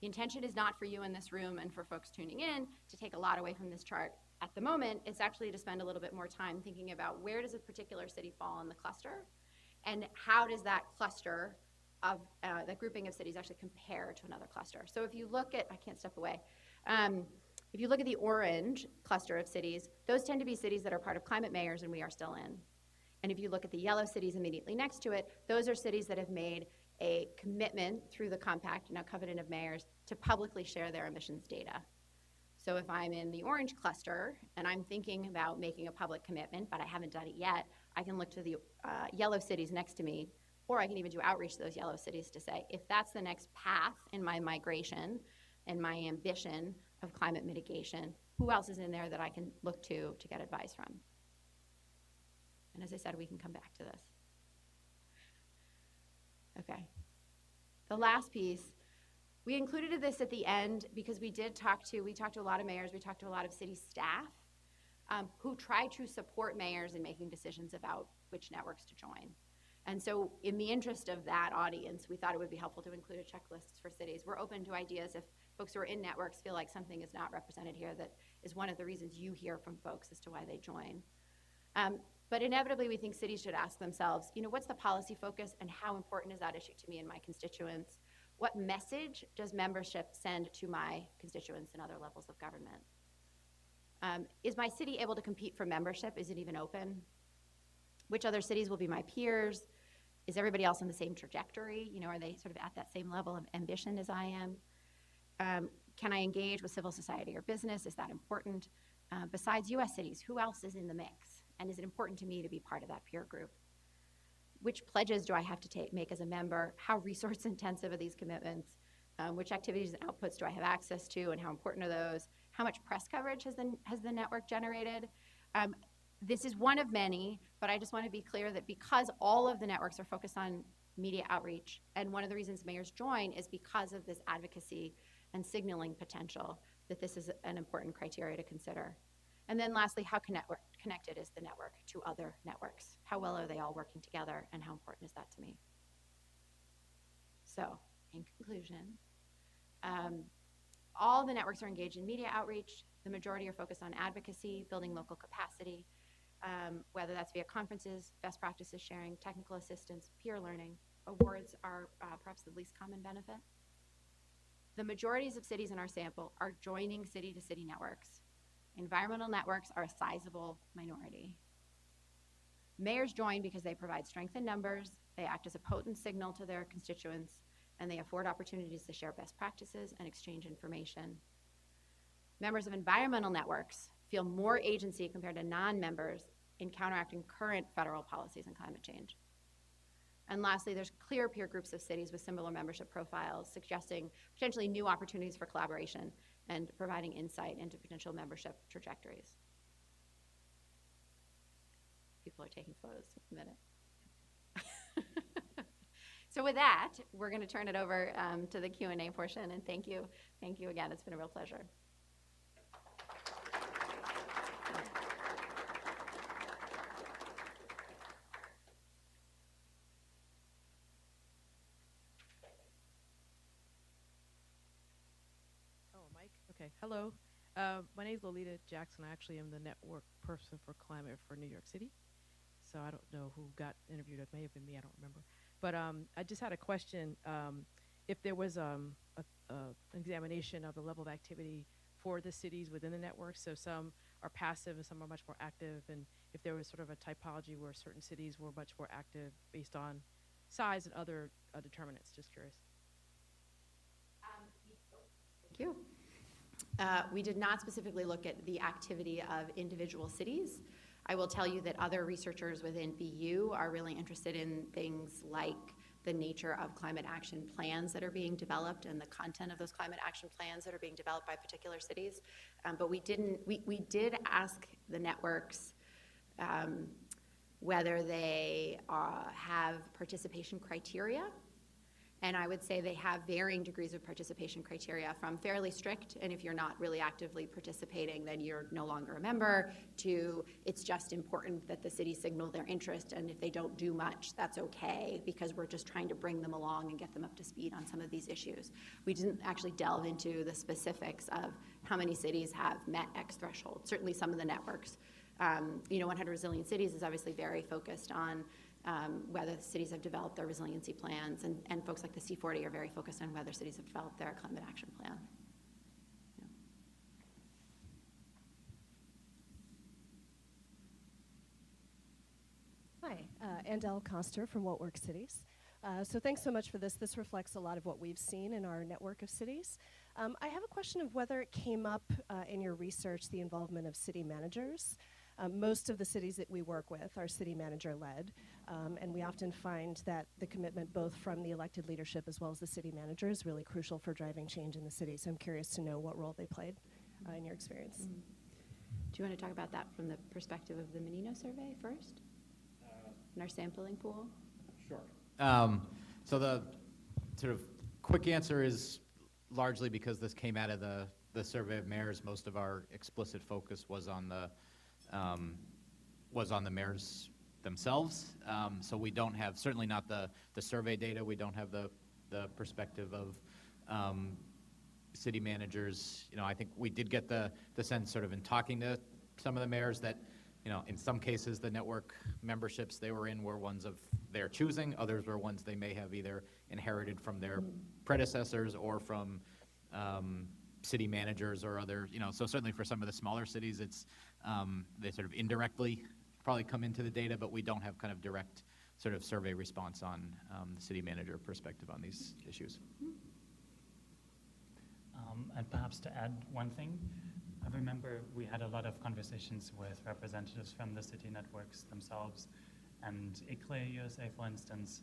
Speaker 4: The intention is not for you in this room and for folks tuning in to take a lot away from this chart at the moment. It's actually to spend a little bit more time thinking about where does a particular city fall in the cluster, and how does that cluster of that grouping of cities actually compare to another cluster. So if you look at, I can't step away, if you look at the orange cluster of cities, those tend to be cities that are part of climate mayors and We Are Still In. And if you look at the yellow cities immediately next to it, those are cities that have made a commitment through the compact, now Covenant of Mayors, to publicly share their emissions data. So if I'm in the orange cluster and I'm thinking about making a public commitment, but I haven't done it yet, I can look to the yellow cities next to me, or I can even do outreach to those yellow cities to say, if that's the next path in my migration and my ambition of climate mitigation, who else is in there that I can look to get advice from? And as I said, we can come back to this. Okay. The last piece, we included this at the end because we talked to a lot of mayors, we talked to a lot of city staff who try to support mayors in making decisions about which networks to join. And so in the interest of that audience, we thought it would be helpful to include a checklist for cities. We're open to ideas if folks who are in networks feel like something is not represented here. That is one of the reasons you hear from folks as to why they join. But inevitably, we think cities should ask themselves, what's the policy focus and how important is that issue to me and my constituents? What message does membership send to my constituents and other levels of government? Is my city able to compete for membership? Is it even open? Which other cities will be my peers? Is everybody else on the same trajectory? Are they sort of at that same level of ambition as I am? Can I engage with civil society or business? Is that important? Besides US cities, who else is in the mix? And is it important to me to be part of that peer group? Which pledges do I have to make as a member? How resource intensive are these commitments? Which activities and outputs do I have access to, and how important are those? How much press coverage has the network generated? This is one of many, but I just want to be clear that because all of the networks are focused on media outreach, and one of the reasons mayors join is because of this advocacy and signaling potential, that this is an important criteria to consider. And then lastly, how connected is the network to other networks? How well are they all working together, and how important is that to me? So, in conclusion, all the networks are engaged in media outreach. The majority are focused on advocacy, building local capacity, whether that's via conferences, best practices sharing, technical assistance, peer learning. Awards are perhaps the least common benefit. The majorities of cities in our sample are joining city-to-city networks. Environmental networks are a sizable minority. Mayors join because they provide strength in numbers, they act as a potent signal to their constituents, and they afford opportunities to share best practices and exchange information. Members of environmental networks feel more agency compared to non-members in counteracting current federal policies on climate change. And lastly, there's clear peer groups of cities with similar membership profiles, suggesting potentially new opportunities for collaboration and providing insight into potential membership trajectories. People are taking photos in a minute. So with that, we're going to turn it over to the Q&A portion, and thank you again. It's been a real pleasure.
Speaker 5: Okay, hello. My name is Lolita Jackson. I actually am the network person for climate for New York City. So I don't know who got interviewed. It may have been me. I don't remember. But I just had a question. If there was an examination of the level of activity for the cities within the network, so some are passive and some are much more active, and if there was sort of a typology where certain cities were much more active based on size and other determinants. Just curious.
Speaker 4: Thank you. We did not specifically look at the activity of individual cities. I will tell you that other researchers within BU are really interested in things like the nature of climate action plans that are being developed and the content of those climate action plans that are being developed by particular cities. But we did ask the networks whether they have participation criteria. And I would say they have varying degrees of participation criteria, from fairly strict, and if you're not really actively participating, then you're no longer a member, to it's just important that the city signal their interest, and if they don't do much, that's okay, because we're just trying to bring them along and get them up to speed on some of these issues. We didn't actually delve into the specifics of how many cities have met X threshold. Certainly some of the networks. 100 Resilient Cities is obviously very focused on whether the cities have developed their resiliency plans, and folks like the C40 are very focused on whether cities have developed their climate action plan.
Speaker 6: Yeah. Hi, Andel Koster from What Works Cities. So thanks so much for this. This reflects a lot of what we've seen in our network of cities. I have a question of whether it came up in your research, the involvement of city managers. Most of the cities that we work with are city manager-led, and we often find that the commitment both from the elected leadership as well as the city manager is really crucial for driving change in the city. So I'm curious to know what role they played in your experience.
Speaker 4: Mm-hmm. Do you want to talk about that from the perspective of the Menino survey first? In our sampling pool?
Speaker 7: Sure. So the sort of quick answer is largely because this came out of the survey of mayors. Most of our explicit focus was on the mayors themselves. So we don't have, certainly not the survey data, we don't have the perspective of city managers. I think we did get the sense sort of in talking to some of the mayors that, in some cases the network memberships they were in were ones of their choosing, others were ones they may have either inherited from their predecessors or from city managers or other, so certainly for some of the smaller cities, it's they sort of indirectly probably come into the data, but we don't have kind of direct sort of survey response on the city manager perspective on these issues.
Speaker 8: And perhaps to add one thing, I remember we had a lot of conversations with representatives from the city networks themselves, and ICLE USA, for instance,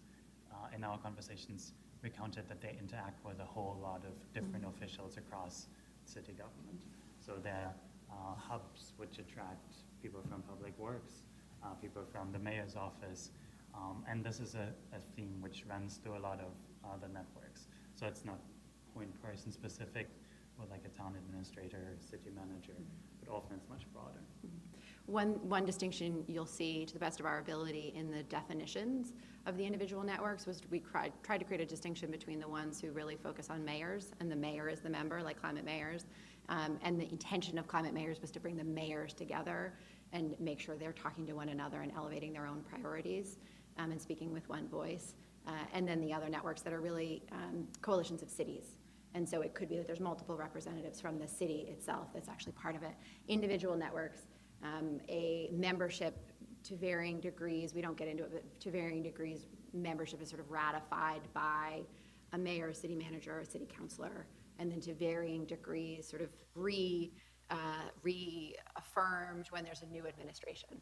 Speaker 8: in our conversations, recounted that they interact with a whole lot of different officials across city government. So they're hubs which attract people from public works, people from the mayor's office, and this is a theme which runs through a lot of the networks. So it's not point person specific with like a town administrator, city manager, but often it's much broader.
Speaker 4: One distinction you'll see, to the best of our ability, in the definitions of the individual networks was we tried to create a distinction between the ones who really focus on mayors, and the mayor is the member, like climate mayors, and the intention of climate mayors was to bring the mayors together and make sure they're talking to one another and elevating their own priorities and speaking with one voice. And then the other networks that are really coalitions of cities. And so it could be that there's multiple representatives from the city itself that's actually part of it. Individual networks, a membership to varying degrees, we don't get into it, but to varying degrees, membership is sort of ratified by a mayor, a city manager, a city councilor, and then to varying degrees sort of reaffirmed when there's a new administration.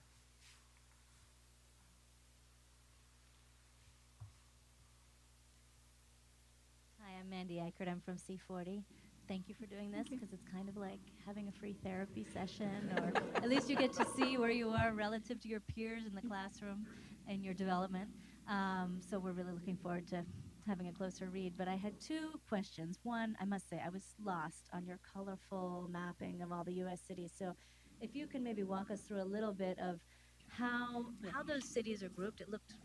Speaker 9: Hi, I'm Mandy Eichert. I'm from C40. Thank you for doing this, because it's kind of like having a free therapy session, or at least you get to see where you are relative to your peers in the classroom and your development. So we're really looking forward to having a closer read. But I had two questions. One, I must say, I was lost on your colorful mapping of all the U.S. cities. So if you can maybe walk us through a little bit of how those cities are grouped. It looked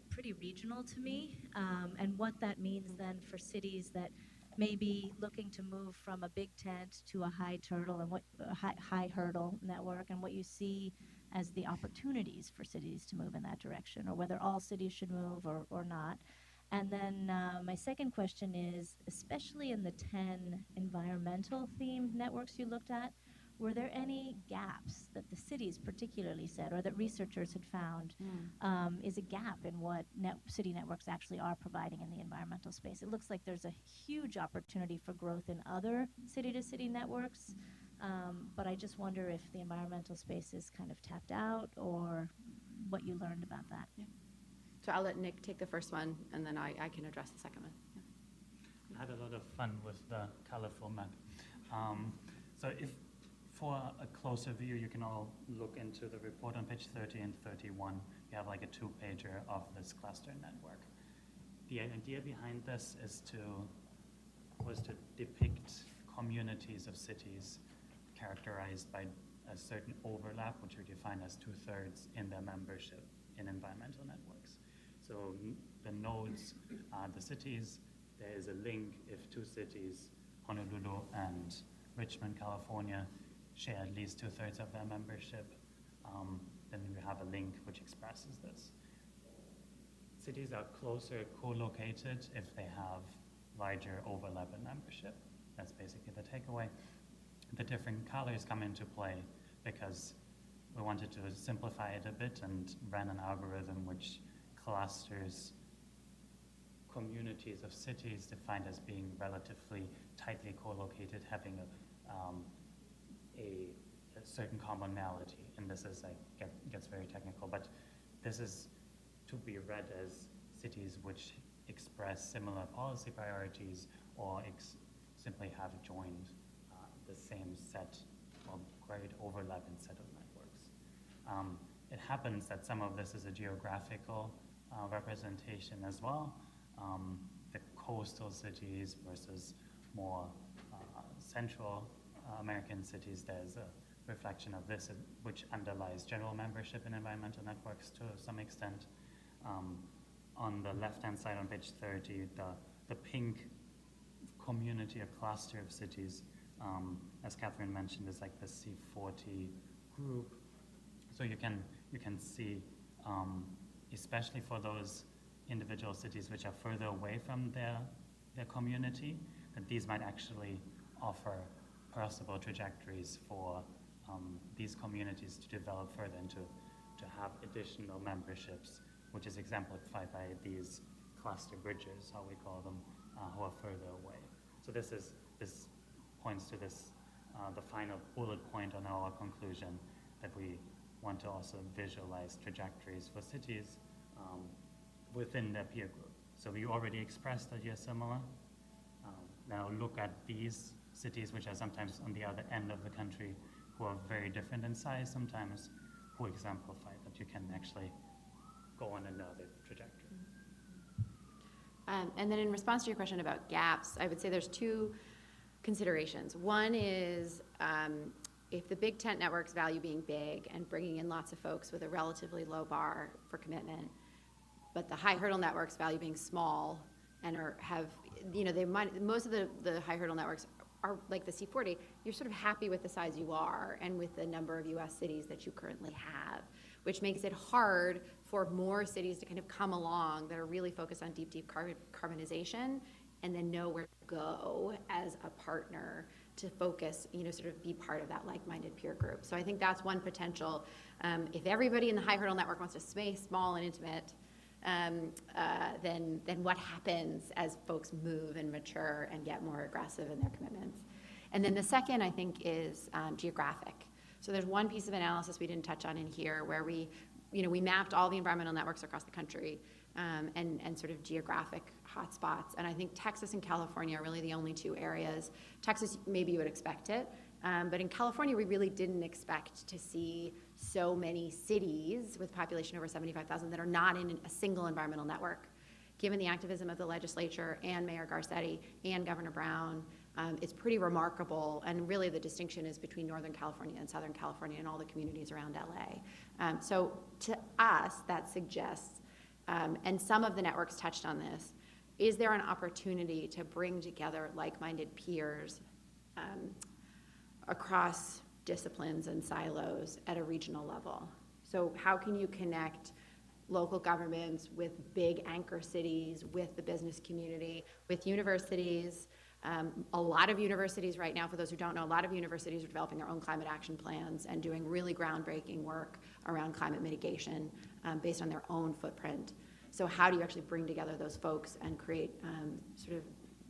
Speaker 9: pretty regional to me, and what that means then for cities that may be looking to move from a big tent to a high turtle and high hurdle network, and what you see as the opportunities for cities to move in that direction, or whether all cities should move or not. And then my second question is, especially in the 10 environmental themed networks you looked at, were there any gaps that the cities particularly said, or that researchers had found is a gap in what city networks actually are providing in the environmental space? It looks like there's a huge opportunity for growth in other city-to-city networks, but I just wonder if the environmental space is kind of tapped out, or what you learned about that.
Speaker 4: Yeah. So I'll let Nick take the first one, and then I can address the second one. Yeah.
Speaker 8: I had a lot of fun with the colorful map. So if for a closer view, you can all look into the report on page 30 and 31. You have like a two-pager of this cluster network. The idea behind this was to depict communities of cities characterized by a certain overlap, which we define as 2/3 in their membership in environmental networks. So the nodes are the cities. There is a link if two cities, Honolulu and Richmond, California, share at least 2/3 of their membership, then we have a link which expresses this. Cities are closer co-located if they have larger overlap in membership. That's basically the takeaway. The different colors come into play because we wanted to simplify it a bit and ran an algorithm which clusters communities of cities defined as being relatively tightly co-located, having a certain commonality, and this is gets very technical, but this is to be read as cities which express similar policy priorities or simply have joined the same set or great overlapping set of networks. It happens that some of this is a geographical representation as well. The coastal cities versus more Central American cities, there's a reflection of this, which underlies general membership in environmental networks to some extent. On the left-hand side on page 30, the pink community or cluster of cities, as Kathryn mentioned, is like the C40 group. So you can see, especially for those individual cities which are further away from their community, that these might actually offer possible trajectories for these communities to develop further and to have additional memberships, which is exemplified by these cluster bridges, how we call them, who are further away. So this points to this, the final bullet point on our conclusion, that we want to also visualize trajectories for cities within their peer group. So you already expressed that you're similar. Now look at these cities, which are sometimes on the other end of the country, who are very different in size sometimes, who exemplify that you can actually go on another trajectory.
Speaker 4: And then in response to your question about gaps, I would say there's two considerations. One is if the big tent networks value being big and bringing in lots of folks with a relatively low bar for commitment, but the high hurdle networks value being small and most of the high hurdle networks are like the C40, you're sort of happy with the size you are and with the number of US cities that you currently have, which makes it hard for more cities to kind of come along that are really focused on deep carbonization and then know where to go as a partner to focus, sort of be part of that like-minded peer group. So I think that's one potential. If everybody in the high hurdle network wants to stay small and intimate, then what happens as folks move and mature and get more aggressive in their commitments? And then the second, I think, is geographic. So there's one piece of analysis we didn't touch on in here where we mapped all the environmental networks across the country and sort of geographic hotspots. And I think Texas and California are really the only two areas. Texas, maybe you would expect it. But in California, we really didn't expect to see so many cities with population over 75,000 that are not in a single environmental network. Given the activism of the legislature and Mayor Garcetti and Governor Brown, it's pretty remarkable. And really the distinction is between Northern California and Southern California and all the communities around LA. So to us, that suggests, and some of the networks touched on this, is there an opportunity to bring together like-minded peers across disciplines and silos at a regional level? So how can you connect local governments with big anchor cities, with the business community, with universities? A lot of universities right now, for those who don't know, a lot of universities are developing their own climate action plans and doing really groundbreaking work around climate mitigation based on their own footprint. So how do you actually bring together those folks and create sort of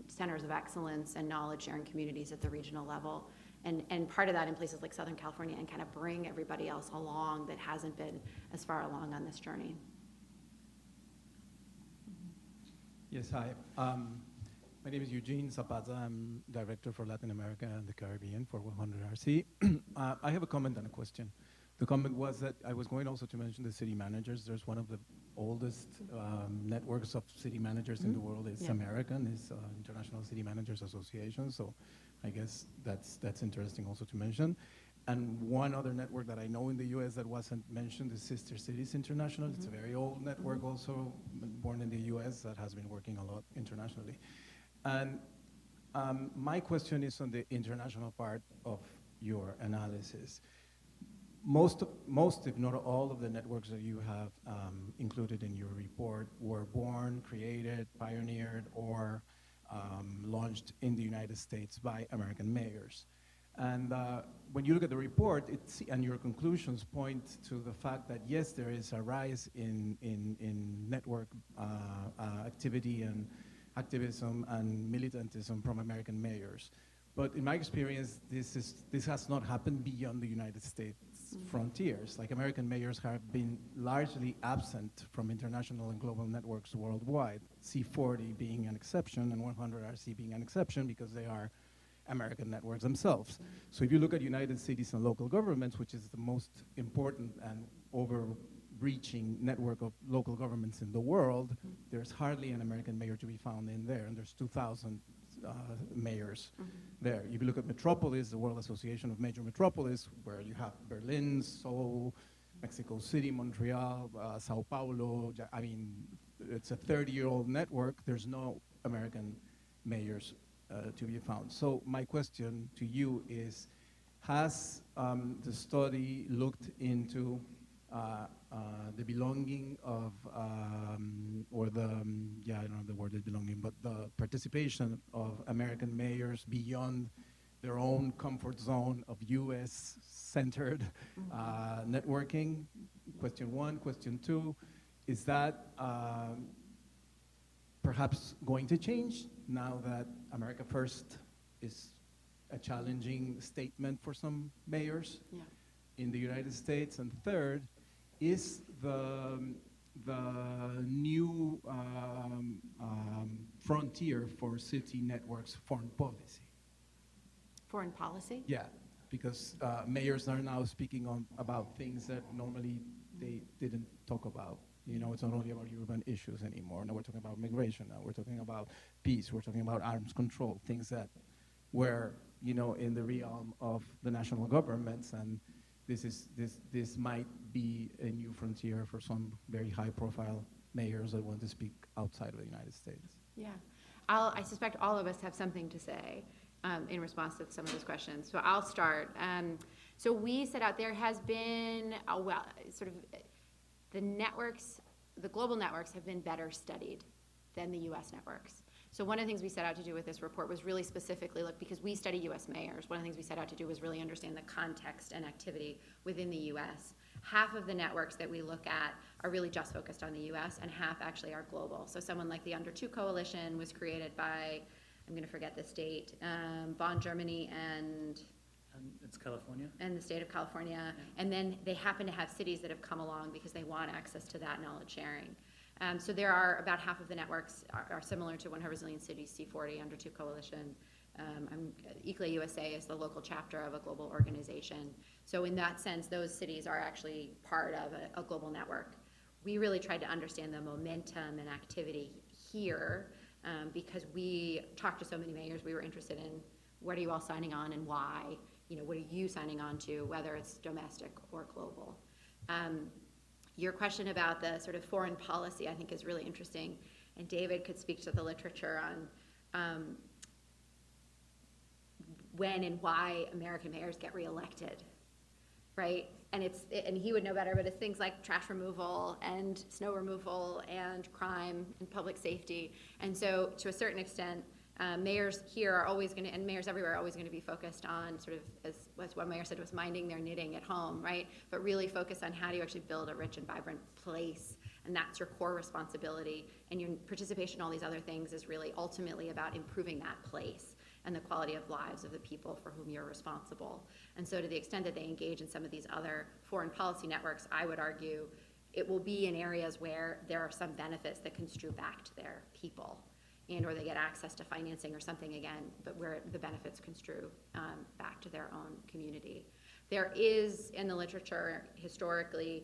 Speaker 4: centers of excellence and knowledge sharing communities at the regional level? And part of that in places like Southern California, and kind of bring everybody else along that hasn't been as far along on this journey.
Speaker 10: Yes, hi. My name is Eugene Zapata. I'm Director for Latin America and the Caribbean for 100RC. I have a comment and a question. The comment was that I was going also to mention the city managers. There's one of the oldest networks of city managers in the world. It's American, it's International City Managers Association. So I guess that's interesting also to mention. And one other network that I know in the US that wasn't mentioned is Sister Cities International. It's a very old network also, born in the US, that has been working a lot internationally. And my question is on the international part of your analysis. Most, if not all, of the networks that you have included in your report were born, created, pioneered, or launched in the United States by American mayors. And when you look at the report, and your conclusions point to the fact that yes, there is a rise in network activity and activism and militantism from American mayors. But in my experience, this has not happened beyond the United States frontiers. Like, American mayors have been largely absent from international and global networks worldwide, C40 being an exception and 100RC being an exception because they are American networks themselves. So if you look at United Cities and local governments, which is the most important and overreaching network of local governments in the world, there's hardly an American mayor to be found in there, and there's 2,000 mayors there. If you look at metropolis, the World Association of Major Metropolis, where you have Berlin, Seoul, Mexico City, Montreal, Sao Paulo, I mean, it's a 30-year-old network. There's no American mayors to be found. So my question to you is, has the study looked into the belonging of, or the, I don't know the word is belonging, but the participation of American mayors beyond their own comfort zone of US-centered networking? Question one. Question two, is that perhaps going to change now that America First is a challenging statement for some mayors in the United States? And third, is the new frontier for city networks foreign policy?
Speaker 4: Foreign policy?
Speaker 10: Yeah, because mayors are now speaking about things that normally they didn't talk about You know, it's not only about urban issues anymore. Now we're talking about migration. Now we're talking about peace. We're talking about arms control, things that were, you know, in the realm of the national governments. And this might be a new frontier for some very high-profile mayors that want to speak outside of the United States.
Speaker 4: Yeah. I suspect all of us have something to say in response to some of those questions. So I'll start. So we set out, there has been, the networks, the global networks have been better studied than the US networks. So one of the things we set out to do with this report was really specifically look, because we study US mayors, one of the things we set out to do was really understand the context and activity within the US. Half of the networks that we look at are really just focused on the US, and half actually are global. So someone like the Under 2 Coalition was created by, I'm gonna forget the state, Bonn, Germany, and
Speaker 8: it's California.
Speaker 4: and the state of California, and then they happen to have cities that have come along because they want access to that knowledge sharing. So there are about half of the networks are similar to 100 Resilient Cities C40 Under 2 Coalition. ICLA USA is the local chapter of a global organization. So in that sense, those cities are actually part of a global network. We really tried to understand the momentum and activity here because we talked to so many mayors. We were interested in what are you all signing on and why? You know, what are you signing on to, whether it's domestic or global? Your question about the sort of foreign policy, I think, is really interesting, and David could speak to the literature on when and why American mayors get reelected, right? And he would know better, but it's things like trash removal and snow removal and crime and public safety. And so, to a certain extent, mayors here are always going to, and mayors everywhere are always going to be focused on sort of, as one mayor said, was minding their knitting at home, right? But really focus on how do you actually build a rich and vibrant place, and that's your core responsibility. And your participation in all these other things is really ultimately about improving that place and the quality of lives of the people for whom you're responsible. And so to the extent that they engage in some of these other foreign policy networks, I would argue it will be in areas where there are some benefits that construe back to their people, and or they get access to financing or something again, but where the benefits construe back to their own community. There is in the literature historically,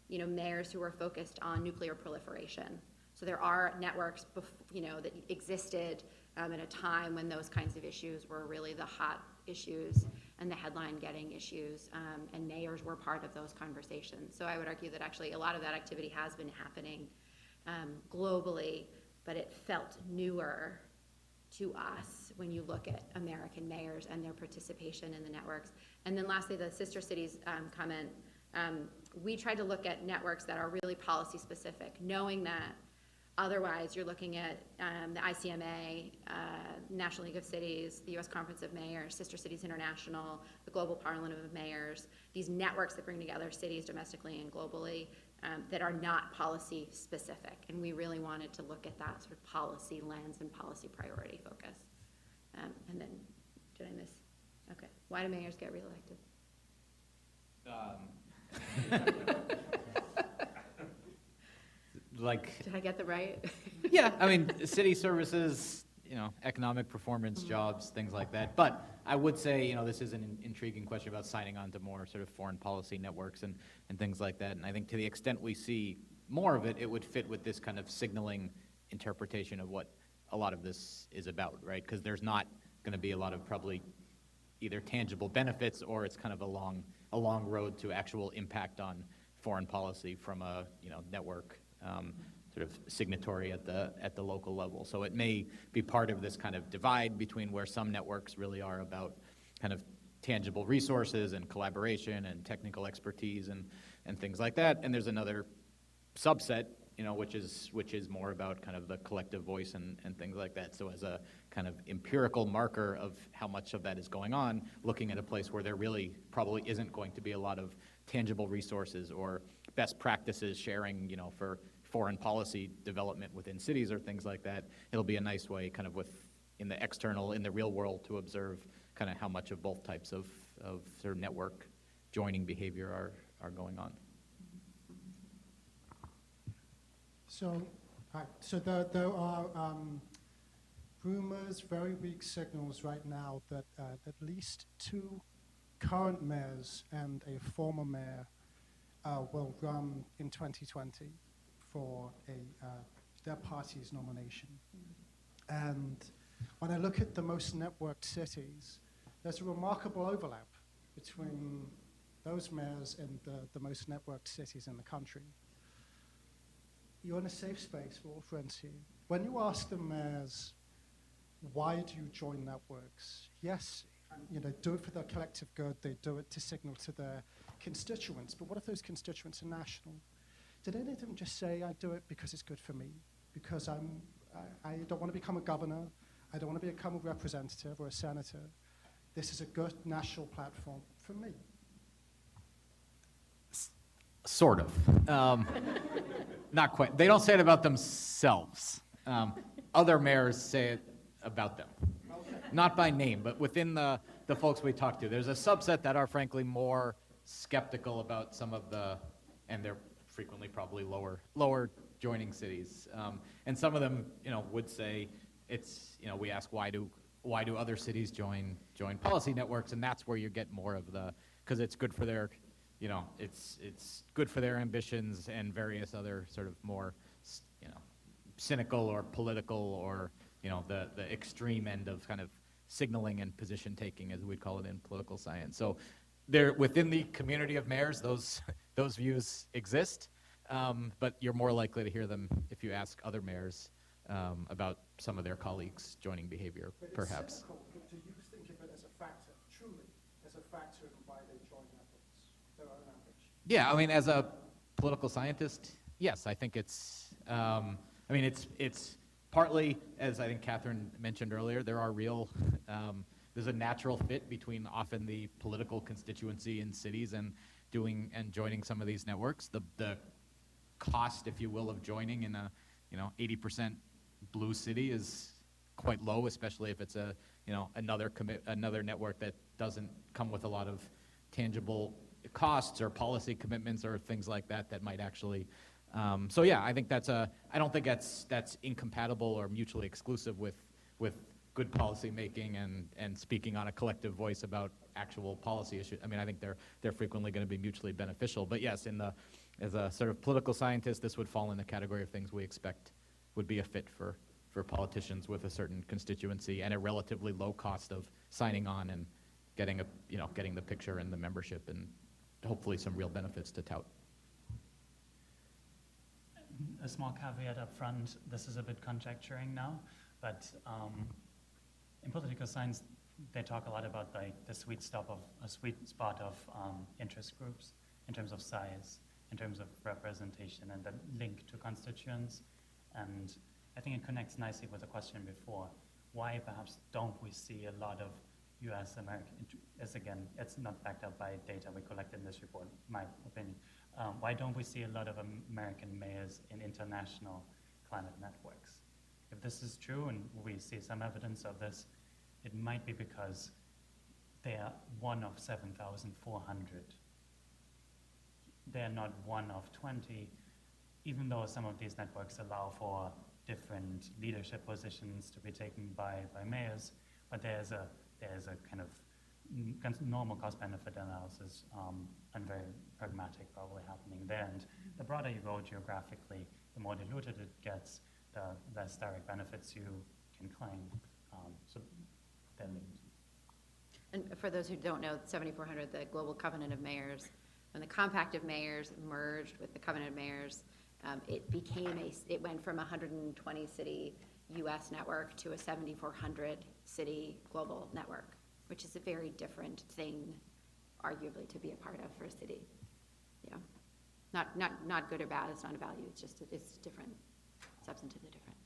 Speaker 4: mayors who are focused on nuclear proliferation. So there are networks, that existed at a time when those kinds of issues were really the hot issues and the headline-getting issues, and mayors were part of those conversations. So I would argue that actually a lot of that activity has been happening globally, but it felt newer to us when you look at American mayors and their participation in the networks. And then lastly, the sister cities comment. We tried to look at networks that are really policy specific, knowing that otherwise you're looking at the ICMA, National League of Cities, the US Conference of Mayors, Sister Cities International, the Global Parliament of Mayors, these networks that bring together cities domestically and globally that are not policy specific. And we really wanted to look at that sort of policy lens and policy priority focus. And then, did I miss? Okay. Why do mayors get reelected? Did I get the right?
Speaker 7: Yeah, I mean, city services, economic performance, jobs, things like that. But I would say, this is an intriguing question about signing on to more sort of foreign policy networks and things like that. And I think to the extent we see more of it, it would fit with this kind of signaling interpretation of what a lot of this is about, right? Because there's not going to be a lot of probably either tangible benefits or it's kind of a long road to actual impact on foreign policy from a network sort of signatory at the local level. So it may be part of this kind of divide between where some networks really are about kind of tangible resources and collaboration and technical expertise and things like that. And there's another subset, which is more about kind of the collective voice and things like that. So as a kind of empirical marker of how much of that is going on, looking at a place where there really probably isn't going to be a lot of tangible resources or best practices sharing, for foreign policy development within cities or things like that, it'll be a nice way kind of in the real world to observe kind of how much of both types of sort of network joining behavior are going on.
Speaker 2: So there are rumors, very weak signals right now that at least 2 current mayors and a former mayor will run in 2020 for their party's nomination. And when I look at the most networked cities, there's a remarkable overlap between those mayors and the most networked cities in the country. You're in a safe space, we're all friends here. When you ask the mayors, why do you join networks? Yes, do it for their collective good, they do it to signal to their constituents, but what if those constituents are national? Did any of them just say, I do it because it's good for me, because I don't want to become a governor, I don't want to become a representative or a senator. This is a good national platform for me.
Speaker 7: Sort of. Not quite. They don't say it about themselves. Other mayors say it about them. Okay. Not by name, but within the folks we talk to. There's a subset that are frankly more skeptical about some of and they're frequently probably lower joining cities. And some of them, would say it's, we ask why do other cities join policy networks, and that's where you get more of because it's good for their, it's good for their ambitions and various other sort of more, cynical or political or, the extreme end of kind of signaling and position taking, as we'd call it in political science. So there, within the community of mayors, those views exist, but you're more likely to hear them if you ask other mayors about some of their colleagues' joining behavior,
Speaker 2: but
Speaker 7: perhaps.
Speaker 2: Cynical, but do you think of it as a factor, truly, as a factor in why they join networks, their own ambition?
Speaker 7: Yeah, I mean, as a political scientist, yes, I think it's, it's partly, as I think Kathryn mentioned earlier, there are there's a natural fit between often the political constituency in cities and joining some of these networks. The cost, if you will, of joining in a 80% blue city is quite low, especially if it's another network that doesn't come with a lot of tangible costs or policy commitments or things like that might actually. So yeah, I think I don't think that's incompatible or mutually exclusive with good policy making and speaking on a collective voice about actual policy issues. I mean, I think they're frequently going to be mutually beneficial. But yes, as a sort of political scientist, this would fall in the category of things we expect would be a fit for politicians with a certain constituency and a relatively low cost of signing on and getting the picture and the membership and hopefully some real benefits to tout.
Speaker 8: A small caveat up front, this is a bit conjecturing now, but in political science, they talk a lot about the sweet spot of interest groups in terms of size, in terms of representation, and the link to constituents. And I think it connects nicely with the question before. Why perhaps don't we see a lot of US American, again, it's not backed up by data we collected in this report, my opinion. Why don't we see a lot of American mayors in international climate networks? If this is true, and we see some evidence of this, it might be because they are one of 7,400. They're not one of 20, even though some of these networks allow for different leadership positions to be taken by mayors, but there's a kind of normal cost-benefit analysis and very pragmatic probably happening there. And the broader you go geographically, the more diluted it gets, the less direct benefits you can claim. So they're linked.
Speaker 4: And for those who don't know, 7,400, the Global Covenant of Mayors, when the Compact of Mayors merged with the Covenant of Mayors, it went from a 120 city US network to a 7,400 city global network, which is a very different thing, arguably, to be a part of for a city. Yeah, not good or bad. It's not a value. It's different, substantively different.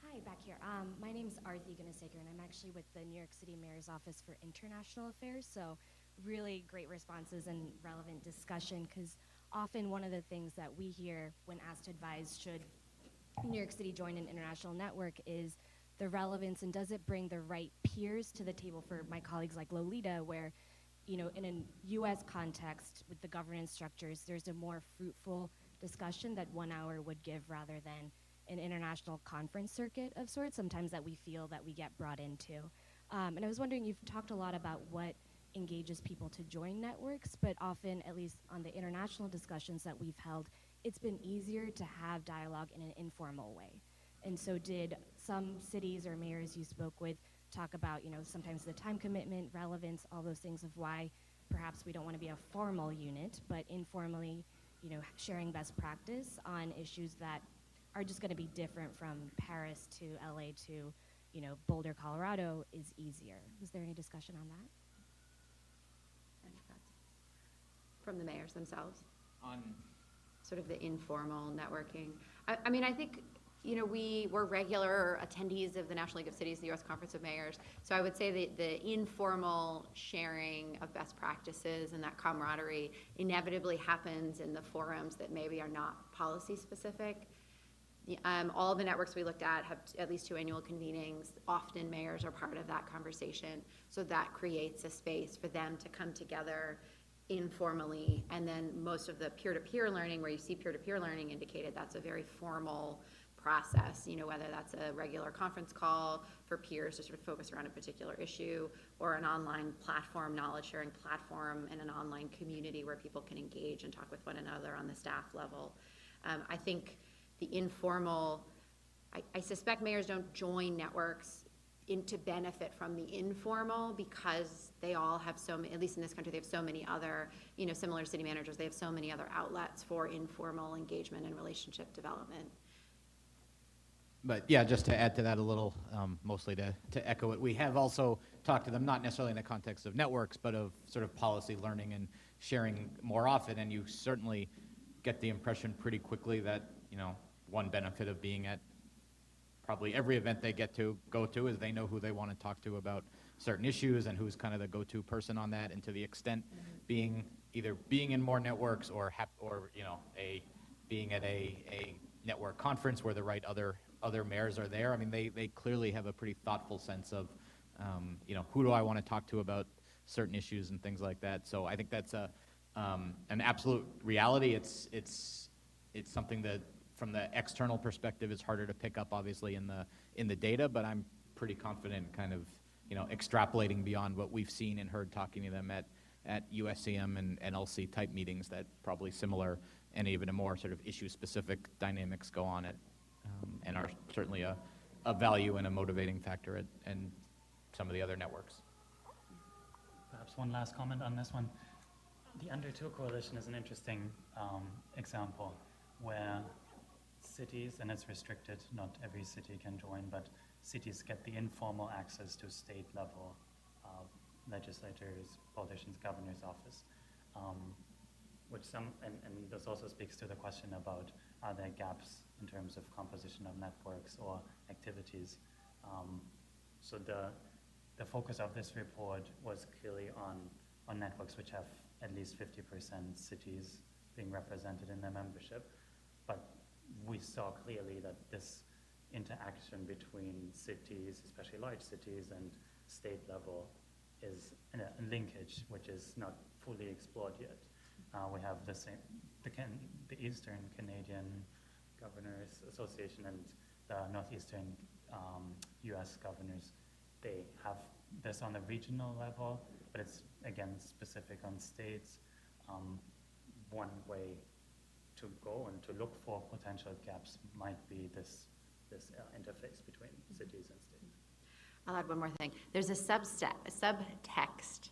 Speaker 11: Hi, back here. My name is Arthi Gunasekar, and I'm actually with the New York City Mayor's Office for International Affairs. So, really great responses and relevant discussion, because often one of the things that we hear when asked to advise should New York City join an international network is the relevance, and does it bring the right peers to the table for my colleagues like Lolita, where, in a US context with the governance structures, there's a more fruitful discussion that 1 hour would give rather than an international conference circuit of sorts, sometimes that we feel that we get brought into. And I was wondering, you've talked a lot about what engages people to join networks, but often, at least on the international discussions that we've held, it's been easier to have dialogue in an informal way. And so did some cities or mayors you spoke with talk about, sometimes the time commitment, relevance, all those things of why perhaps we don't want to be a formal unit, but informally, sharing best practice on issues that are just going to be different from Paris to LA to, Boulder, Colorado is easier. Was there any discussion on that?
Speaker 4: Any thoughts from the mayors themselves?
Speaker 7: On
Speaker 4: Sort of the informal networking. I mean, I think, we were regular attendees of the National League of Cities, the U.S. Conference of Mayors. So I would say that the informal sharing of best practices and that camaraderie inevitably happens in the forums that maybe are not policy specific. All of the networks we looked at have at least 2 annual convenings. Often mayors are part of that conversation. So that creates a space for them to come together informally. And then most of the peer-to-peer learning, where you see peer-to-peer learning indicated, that's a very formal process, whether that's a regular conference call for peers to sort of focus around a particular issue, or an online platform, knowledge-sharing platform, and an online community where people can engage and talk with one another on the staff level. I think the informal, I suspect mayors don't join networks to benefit from the informal, because they all have so many, at least in this country, they have so many other, similar to city managers, they have so many other outlets for informal engagement and relationship development.
Speaker 7: But yeah, just to add to that a little, mostly to echo it, we have also talked to them, not necessarily in the context of networks, but of sort of policy learning and sharing more often. And you certainly get the impression pretty quickly that, one benefit of being at probably every event they go to is they know who they want to talk to about certain issues and who's kind of the go-to person on that. And to the extent being in more networks or being at a network conference where the right other mayors are there. I mean, they clearly have a pretty thoughtful sense of, who do I want to talk to about certain issues and things like that. So I think that's an absolute reality. It's something that, from the external perspective, is harder to pick up, obviously, in the data. But I'm pretty confident, kind of, extrapolating beyond what we've seen and heard talking to them at USCM and LC type meetings, that probably similar and even a more sort of issue-specific dynamics go on and are certainly a value and a motivating factor at some of the other networks.
Speaker 8: Perhaps one last comment on this one. The Under 2 Coalition is an interesting example where cities, and it's restricted, not every city can join, but cities get the informal access to state-level legislators, politicians, governor's office, which and this also speaks to the question about, are there gaps in terms of composition of networks or activities? So the focus of this report was clearly on networks which have at least 50% cities being represented in their membership. But we saw clearly that this interaction between cities, especially large cities, and state level is a linkage which is not fully explored yet. We have the Eastern Canadian Governors Association and the Northeastern U.S. governors. They have this on a regional level, but it's, again, specific on states. One way to go and to look for potential gaps might be this interface between cities and states.
Speaker 4: I'll add one more thing. There's a subtext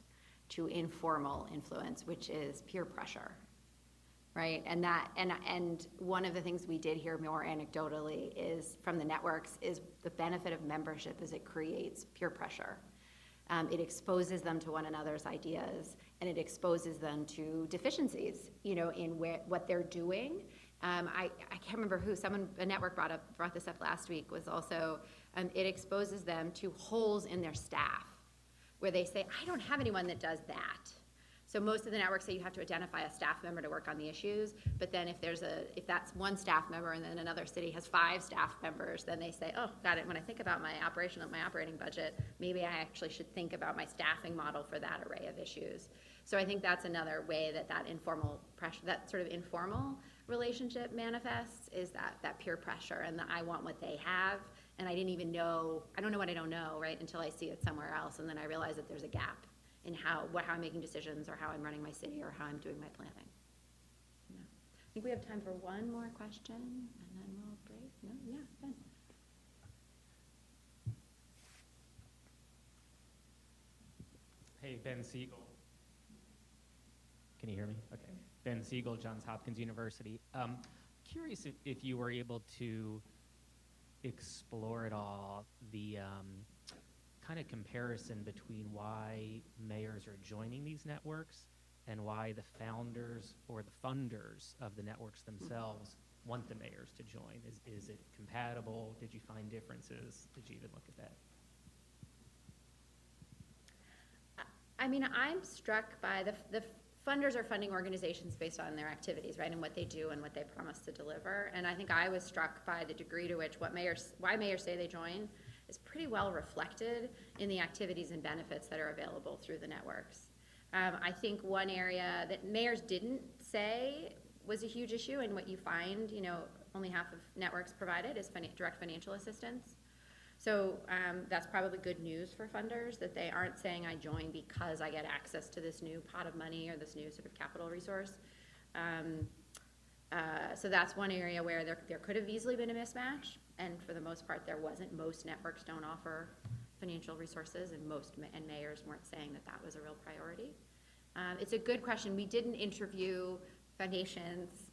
Speaker 4: to informal influence, which is peer pressure, right? And one of the things we did hear more anecdotally is from the networks is the benefit of membership is it creates peer pressure. It exposes them to one another's ideas, and it exposes them to deficiencies, in what they're doing. I can't remember who, a network brought this up last week, was also, it exposes them to holes in their staff, where they say, I don't have anyone that does that. So most of the networks say you have to identify a staff member to work on the issues, but then if that's one staff member and then another city has 5 staff members, then they say, oh, got it, when I think about my operating budget, maybe I actually should think about my staffing model for that array of issues. So I think that's another way that informal pressure, that sort of informal relationship manifests, is that peer pressure and the I want what they have, and I don't know what I don't know, right, until I see it somewhere else, and then I realize that there's a gap in how I'm making decisions or how I'm running my city or how I'm doing my planning. Yeah. I think we have time for one more question, and then we'll break. No? Yeah, Ben.
Speaker 12: Hey, Ben Siegel. Can you hear me? Okay. Ben Siegel, Johns Hopkins University. Curious if you were able to explore at all the kind of comparison between why mayors are joining these networks and why the founders or the funders of the networks themselves want the mayors to join. Is it compatible? Did you find differences? Did you even look at that?
Speaker 4: I mean, I'm struck by the funders are funding organizations based on their activities, right, and what they do and what they promise to deliver. And I think I was struck by the degree to which why mayors say they join is pretty well reflected in the activities and benefits that are available through the networks. I think one area that mayors didn't say was a huge issue, and what you find, only half of networks provided is direct financial assistance. So that's probably good news for funders, that they aren't saying I join because I get access to this new pot of money or this new sort of capital resource. So that's one area where there could have easily been a mismatch, and for the most part there wasn't. Most networks don't offer financial resources, and mayors weren't saying that was a real priority. It's a good question. We didn't interview foundations.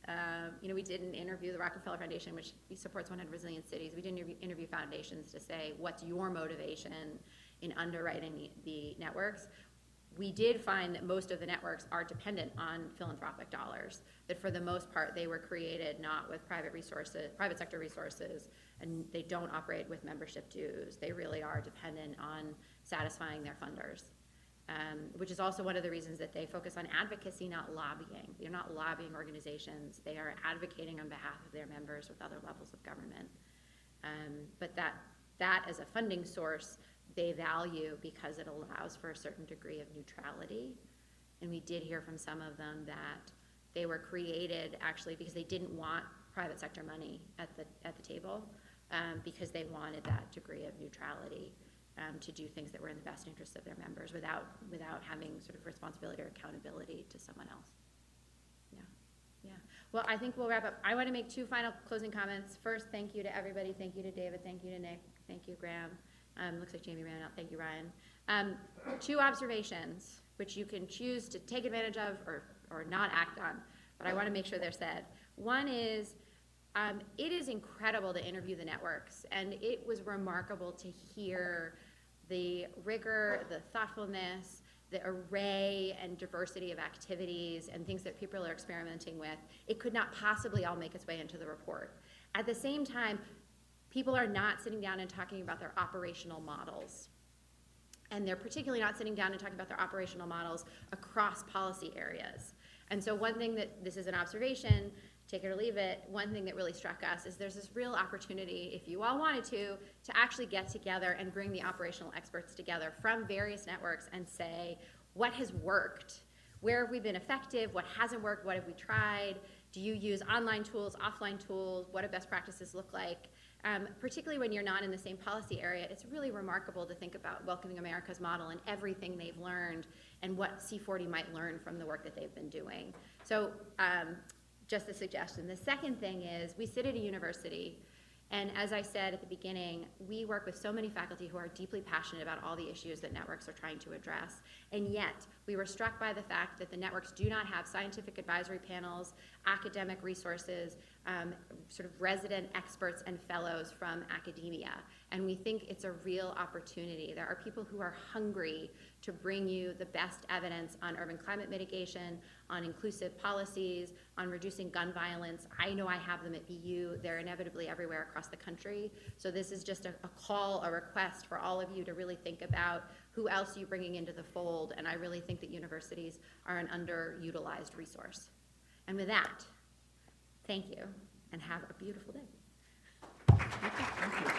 Speaker 4: We didn't interview the Rockefeller Foundation, which supports 100 resilient cities. We didn't interview foundations to say, what's your motivation in underwriting the networks? We did find that most of the networks are dependent on philanthropic dollars, that for the most part they were created not with private sector resources, and they don't operate with membership dues. They really are dependent on satisfying their funders. Which is also one of the reasons that they focus on advocacy, not lobbying. They're not lobbying organizations. They are advocating on behalf of their members with other levels of government. But that as a funding source, they value because it allows for a certain degree of neutrality. And we did hear from some of them that they were created actually because they didn't want private sector money at the table, because they wanted that degree of neutrality. To do things that were in the best interest of their members without having sort of responsibility or accountability to someone else. Yeah. Well, I think we'll wrap up. I want to make two final closing comments. First, thank you to everybody. Thank you to David. Thank you to Nick. Thank you, Graham. Looks like Jamie ran out. Thank you, Ryan. Two observations, which you can choose to take advantage of or not act on, but I want to make sure they're said. One is, it is incredible to interview the networks, and it was remarkable to hear the rigor, the thoughtfulness, the array and diversity of activities and things that people are experimenting with. It could not possibly all make its way into the report. At the same time, people are not sitting down and talking about their operational models. And they're particularly not sitting down and talking about their operational models across policy areas. And so one thing this is an observation, take it or leave it, one thing that really struck us is there's this real opportunity, if you all wanted to actually get together and bring the operational experts together from various networks and say, what has worked? Where have we been effective? What hasn't worked? What have we tried? Do you use online tools, offline tools? What do best practices look like? Particularly when you're not in the same policy area, it's really remarkable to think about Welcoming America's model and everything they've learned and what C40 might learn from the work that they've been doing. So just a suggestion. The second thing is, we sit at a university, and as I said at the beginning, we work with so many faculty who are deeply passionate about all the issues that networks are trying to address, and yet we were struck by the fact that the networks do not have scientific advisory panels, academic resources, sort of resident experts and fellows from academia, and we think it's a real opportunity. There are people who are hungry to bring you the best evidence on urban climate mitigation, on inclusive policies, on reducing gun violence. I know I have them at BU. They're inevitably everywhere across the country. So this is just a call, a request for all of you to really think about who else you're bringing into the fold, and I really think that universities are an underutilized resource. And with that, thank you, and have a beautiful day.
Speaker 1: Thank you.